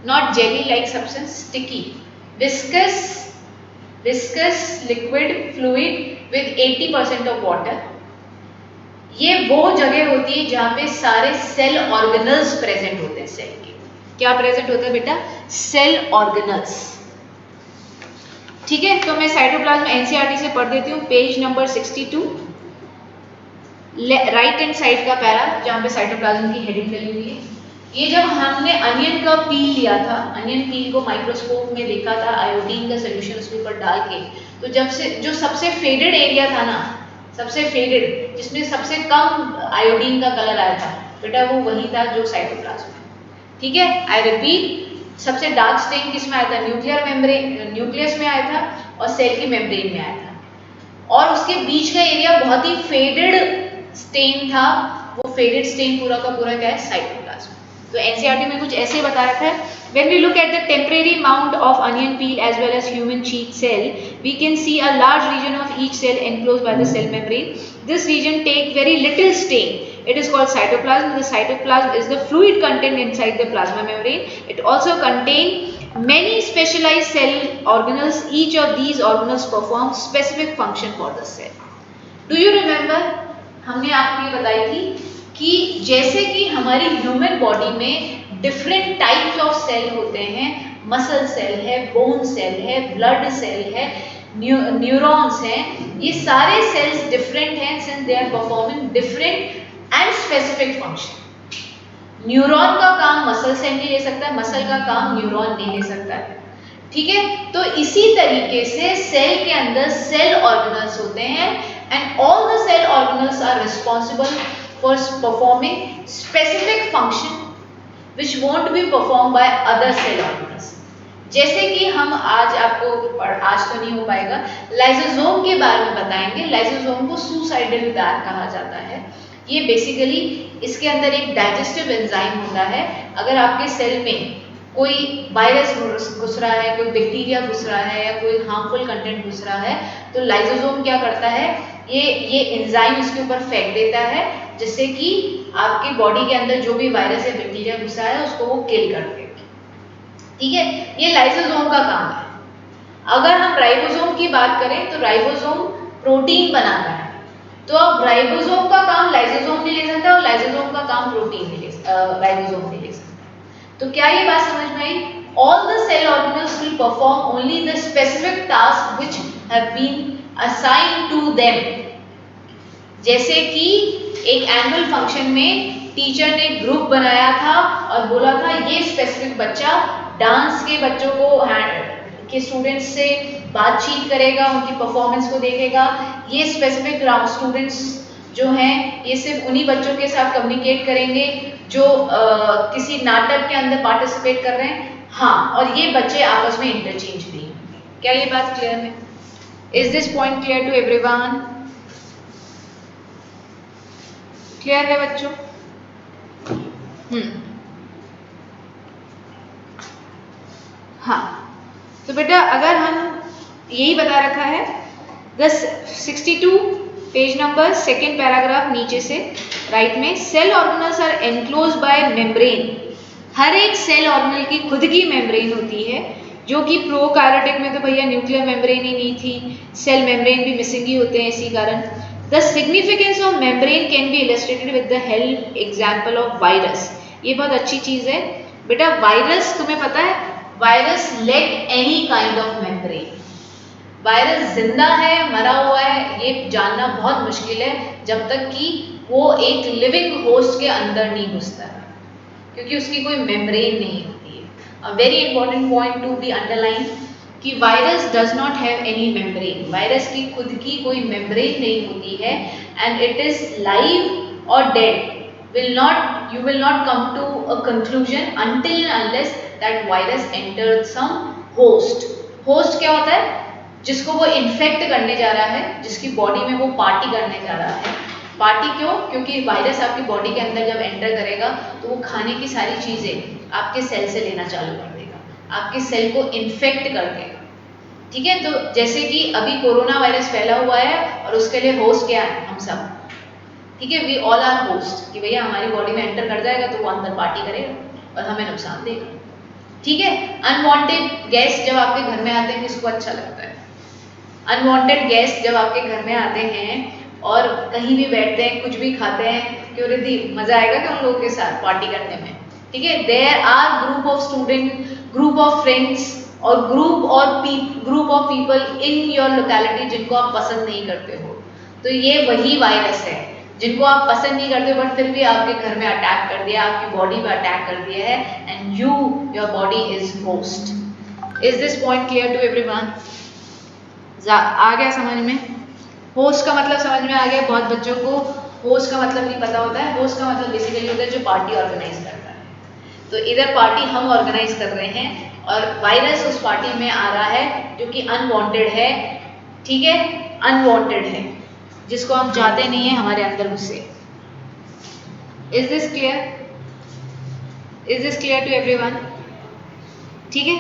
not jelly like substance, sticky viscous liquid fluid with 80% of water. ये वो जगह होती है जहां पे सारे सेल ऑर्गेनल्स प्रेजेंट होते हैं। सेल के क्या प्रेजेंट होता है बेटा? Cell organelles. ठीक है, तो मैं साइटोप्लाज्म एनसीईआरटी से पढ़ देती हूँ, page number 62, right hand side का पैरा जहाँ पे साइटोप्लाज्म की हेडिंग डली हुई है। ये जब हमने अनियन का पील लिया था, अनियन पील को माइक्रोस्कोप में देखा था, आयोडीन का सोल्यूशन उसके ऊपर डाल के, तो जब से जो सबसे फेडेड एरिया था ना, सबसे फेडेड, जिसमें सबसे कम आयोडीन का कलर आया था बेटा, वो वही था जो साइटोप्लाज्म है। ठीक है, आई रिपीट, सबसे डार्क स्टेन किस में आया था? न्यूक्लियर मेम्ब्रेन, न्यूक्लियस में आया था और सेल की मेम्ब्रेन में आया था। और उसके बीच का एरिया बहुत ही फेडेड स्टेन था। वो फेडेड स्टेन पूरा का पूरा क्या है? साइटोप्लाज्म। तो एनसीईआरटी में कुछ ऐसे बता रखा है, when we look at the temporary mound of onion peel as well as human cheek cell, we can see a large region of each cell enclosed by the cell membrane. This region take very little stain. It is called cytoplasm. The cytoplasm is the fluid content inside the plasma membrane. It also contain many specialized cell organelles. Each of these organelles perform specific function for the cell. Do you remember? हमने आपको ये बताई थी कि जैसे कि हमारी human body में डिफरेंट टाइप्स ऑफ सेल होते हैं, मसल सेल है, बोन सेल है, ब्लड सेल है, न्यूरॉन्स हैं, ये सारे सेल्स डिफरेंट हैं since they are performing different and specific function. Neuron का काम मसल सेल नहीं ले सकता, मसल का काम न्यूरॉन नहीं ले सकता है। ठीक है, तो इसी तरीके से सेल के अंदर सेल ऑर्गेनल्स होते हैं and all the cell organelles are responsible for performing specific function which won't be performed by other cell organelles. जैसे कि हम आज आपको, आज तो नहीं हो पाएगा, लाइसोसोम के बारे में बताएंगे। लाइसोसोम को सुसाइडल बैग कहा जाता है। ये बेसिकली इसके अंदर एक डाइजेस्टिव एंजाइम होता है। अगर आपके सेल में कोई वायरस घुस रहा है, कोई बैक्टीरिया घुस रहा है या कोई हार्मफुल कंटेंट घुस रहा है, तो लाइसोसोम क्या करता है? ये एंजाइम उसके ऊपर फेंक देता है, जिससे कि आपकी बॉडी के अंदर जो भी वायरस या बैक्टीरिया घुसा है उसको वो किल कर देगा। ठीक है, ये लाइसोसोम का काम है। अगर हम राइबोसोम की बात करें तो राइबोसोम प्रोटीन बनाता है, तो अब राइबोसोम का काम लाइसोसोम नहीं ले सकता और लाइसोसोम का काम प्रोटीन नहीं ले सकता, राइबोसोम नहीं ले सकता। तो क्या ये बात समझ में आई? All the cell organelles will perform only the specific tasks which have been assigned to them. जैसे कि एक एनुअल फंक्शन में टीचर ने ग्रुप बनाया था और बोला था ये स्पेसिफिक बच्चा डांस के बच्चों को के स्टूडेंट्स से बातचीत करेगा, उनकी परफॉर्मेंस को देखेगा। ये स्पेसिफिक स्टूडेंट्स जो हैं ये सिर्फ उन्हीं बच्चों के साथ कम्युनिकेट करेंगे जो किसी नाटक के अंदर पार्टिसिपेट कर रहे हैं। हाँ, और ये बच्चे आपस में इंटरचेंज नहीं होंगे। क्या ये बात क्लियर है? Is this point clear to everyone? Clear है बच्चों? हाँ, तो बेटा अगर हम यही बता रखा है 62 पेज नंबर सेकेंड पैराग्राफ नीचे से राइट में, cell organelles are enclose by membrane. हर एक सेल ऑर्गेनल की खुद की मेम्ब्रेन होती है, जो कि प्रोकैरियोटिक में तो भैया न्यूक्लियर मेम्ब्रेन ही नहीं थी, सेल मेम्ब्रेन भी मिसिंग ही होते हैं इसी कारण। The significance of membrane can be illustrated with the help example of virus. ये बहुत अच्छी चीज है बेटा। वायरस तुम्हें पता है, virus let any kind of membrane. Virus जिंदा है मरा हुआ है ये जानना बहुत मुश्किल है जब तक कि वो एक लिविंग होस्ट के अंदर नहीं घुसता है, क्योंकि उसकी कोई मेम्ब्रेन नहीं होती है। A very important point to be underline कि virus does not have any membrane. Virus की खुद की कोई मेम्ब्रेन नहीं होती है एंड इट इज लाइव और dead. You will not come to a conclusion until and unless that virus entered some host. Host क्या होता है? जिसको वो इन्फेक्ट करने जा रहा है, जिसकी बॉडी में वो पार्टी करने जा रहा है। पार्टी क्यों? क्योंकि वायरस आपकी बॉडी के अंदर जब एंटर करेगा तो वो खाने की सारी चीज़ें आपके सेल से लेना चालू कर देगा, आपके सेल को इन्फेक्ट कर देगा। ठीक है, तो जैसे कि अभी कोरोना वायरस फैला हुआ है और उसके लिए होस्ट क्या है? हम सब। ठीक है, वी ऑल आर होस्ट, कि भैया हमारी बॉडी में एंटर कर जाएगा तो वो अंदर पार्टी करेगा और हमें नुकसान देगा। ठीक है, अनवांटेड गेस्ट जब आपके घर में आते हैं किसको अच्छा लगता है? अनवांटेड गेस्ट जब आपके घर में आते हैं और कहीं भी बैठते हैं, कुछ भी खाते हैं, क्यों रिद्धि मजा आएगा क्या उन लोगों के साथ पार्टी करने में? ठीक है, there are group of student, group of friends और group of people in your locality जिनको आप पसंद नहीं करते हो। तो ये वही वायरस है जिनको आप पसंद नहीं करते बट फिर भी आपके घर में अटैक कर दिया, आपकी बॉडी पे अटैक कर दिया है and your body is host. Is this point clear to everyone? आ गया समझ में? होस्ट का मतलब समझ में आ गया? बहुत बच्चों को होस्ट का मतलब नहीं पता होता है। होस्ट का मतलब बेसिकली होता है जो पार्टी ऑर्गेनाइज करता है। तो इधर पार्टी हम ऑर्गेनाइज कर रहे हैं और वायरस उस पार्टी में आ रहा है जो कि अनवांटेड है। ठीक है, अनवांटेड है, जिसको हम चाहते नहीं है हमारे अंदर घुसे। Is this clear? Is this clear to everyone? ठीक है,